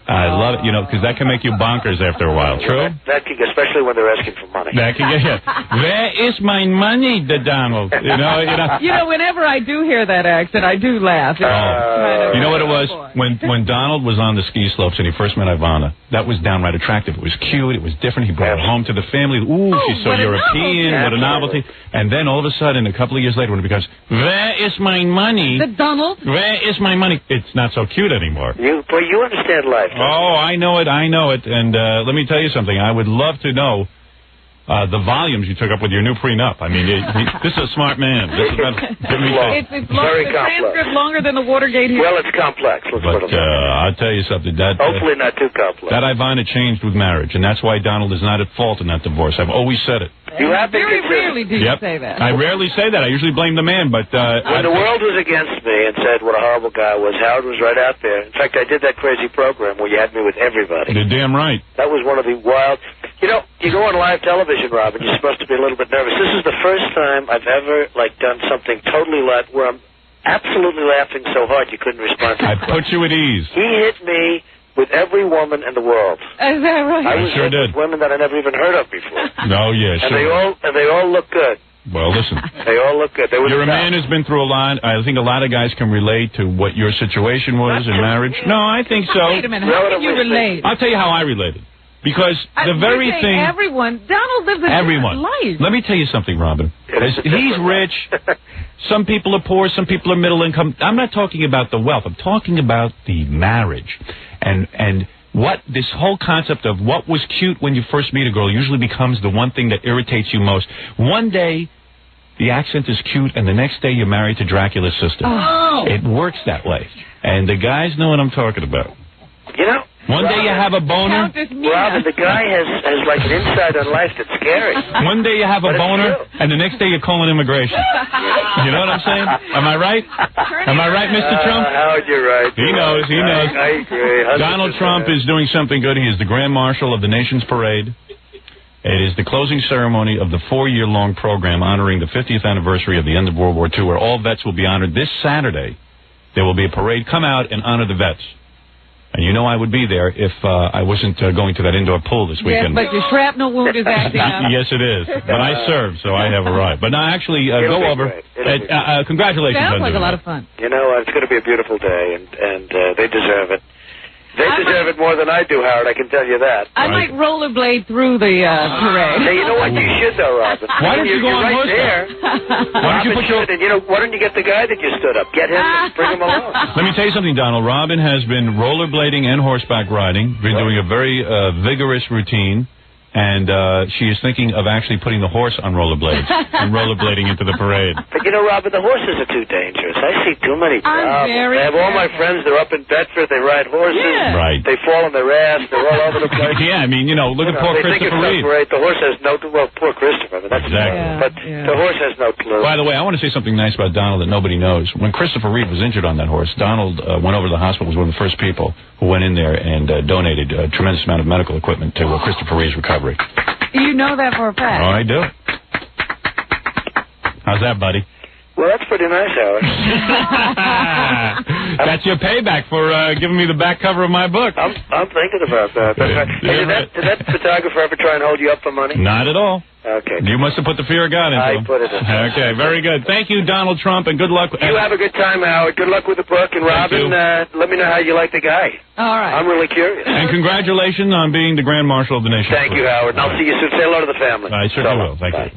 I love it, you know, because that can make you bonkers after a while. True? That can, especially when they're asking for money. That can get you. Where is my money, the Donald? You know, whenever I do hear that accent, I do laugh. You know what it was? When Donald was on the ski slopes and he first met Ivana, that was downright attractive. It was cute. It was different. He brought her home to the family. Ooh, she's so what a European. What a novelty. And then all of a sudden, a couple of years later, when it becomes, where is my money? The Donald? Where is my money? It's not so cute anymore. You understand life. Oh, I know it. And let me tell you something. I would love to know the volumes you took up with your new prenup. I mean, this is a smart man. This is not, It's very the complex. transcript longer than the Watergate hearing. Well, it's complex. Let's put it that way. I'll tell you something. Hopefully not too complex. That Ivana changed with marriage, and that's why Donald is not at fault in that divorce. I've always said it. You have been Very rarely do you say that. I rarely say that. I usually blame the man, but... when the world was against me and said what a horrible guy I was, Howard was right out there. In fact, I did that crazy program where you had me with everybody. You're damn right. That was one of the wild... You know, you go on live television, Robin, you're supposed to be a little bit nervous. This is the first time I've ever, done something totally live where I'm absolutely laughing so hard you couldn't respond to I put you at ease. He hit me with every woman in the world. Is that right? I was sure with did. women that I never even heard of before. No, yeah, And sure. they all look good. Well, listen. They all look good. They were You're a the man who's been through a lot. I think a lot of guys can relate to what your situation was in marriage. No, I think so. Wait a minute. How can you relate? I'll tell you how I related. Because the very You're saying thing... Everyone. Donald lives a Everyone. different life. Let me tell you something, Robin. He's rich. Some people are poor. Some people are middle income. I'm not talking about the wealth. I'm talking about the marriage. And what this whole concept of what was cute when you first meet a girl usually becomes the one thing that irritates you most. One day, the accent is cute, and the next day you're married to Dracula's sister. Oh. It works that way. And the guys know what I'm talking about. You know... One day you have a boner. Robin, the guy has like an insight on life that's scary. One day you have a boner, and the next day you're calling immigration. You know what I'm saying? Am I right? Am I right, Mr. Trump? Howard, you're right. He knows. He knows. I agree. 100%. Donald Trump is doing something good. He is the Grand Marshal of the nation's parade. It is the closing ceremony of the 4-year-long program honoring the 50th anniversary of the end of World War II, where all vets will be honored. This Saturday, there will be a parade. Come out and honor the vets. And you know I would be there if I wasn't going to that indoor pool this weekend. Yes, but your shrapnel wound is acting up. Yes, it is. But I served, so I have a right. But now, actually, go over. Congratulations. Sounds on like doing a lot that. of fun. You know, it's going to be a beautiful day, and they deserve it. They deserve it more than I do, Howard, I can tell you that. I might rollerblade through the parade. Hey, you know what? You should, though, Robin. Why don't you go on right horseback? there. Why don't you put your... And, why don't you get the guy that you stood up? Get him and bring him along. Let me tell you something, Donald. Robin has been rollerblading and horseback riding, been doing a very vigorous routine, and she is thinking of actually putting the horse on rollerblades and rollerblading into the parade. But, Robin, the horses are too dangerous. I see too many problems. very I have all my friends, they're up in Bedford, they ride horses. Yeah. Right. They fall on their ass, they're all over the place. Yeah, I mean, look at poor they think Christopher it's Reeve. so great. The horse has no... Well, poor Christopher, but that's... Exactly. But the horse has no clue. By the way, I want to say something nice about Donald that nobody knows. When Christopher Reeve was injured on that horse, Donald went over to the hospital, was one of the first people who went in there and donated a tremendous amount of medical equipment to Christopher Reeve's recovery. You know that for a fact. Oh, I do. How's that, buddy? Well, that's pretty nice, Howard. That's your payback for giving me the back cover of my book. I'm thinking about that. Did that photographer ever try and hold you up for money? Not at all. Okay. You must have put the fear of God into I him. put it in. Okay, very good. Thank you, Donald Trump, and good luck. You have a good time, Howard. Good luck with the book. And Robin, let me know how you like the guy. All right. I'm really curious. And congratulations on being the Grand Marshal of the nation. Thank you, Howard. And I'll see you soon. Say hello to the family. I certainly will. Thank you.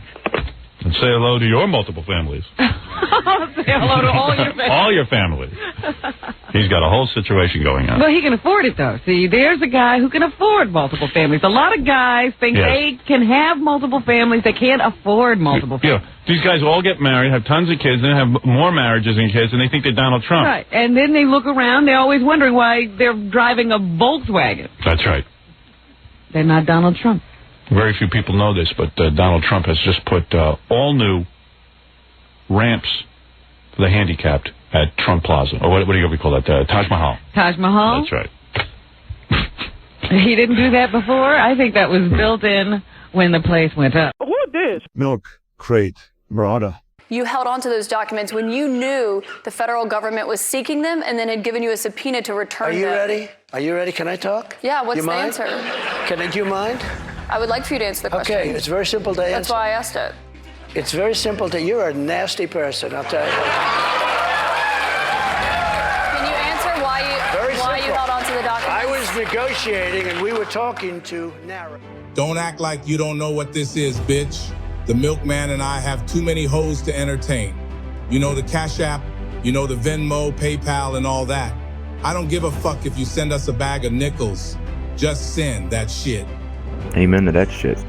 And say hello to your multiple families. Say hello to all your families. All your families. He's got a whole situation going on. Well, he can afford it, though. See, there's a guy who can afford multiple families. A lot of guys think they can have multiple families. They can't afford multiple families. Yeah, these guys all get married, have tons of kids, then have more marriages and kids, and they think they're Donald Trump. Right, and then they look around. They're always wondering why they're driving a Volkswagen. That's right. They're not Donald Trump. Very few people know this, but Donald Trump has just put all new ramps for the handicapped at Trump Plaza. Or what do we call that? Taj Mahal. Taj Mahal? That's right. He didn't do that before? I think that was built in when the place went up. Who did? milkcratemarauder. You held on to those documents when you knew the federal government was seeking them and then had given you a subpoena to return them. Are you ready? Are you ready? Can I talk? Yeah, what's the mind? answer? Do you mind? I would like for you to answer the question. Okay, it's very simple to answer. That's why I asked it. It's very simple to... You're a nasty person, I'll tell you. Can you answer why you held on to the documents? I was negotiating and we were talking to Nara. Don't act like you don't know what this is, bitch. The milkman and I have too many hoes to entertain. You know the Cash.App, you know the Venmo, PayPal, and all that. I don't give a fuck if you send us a bag of nickels. Just send that shit. Amen to that shit.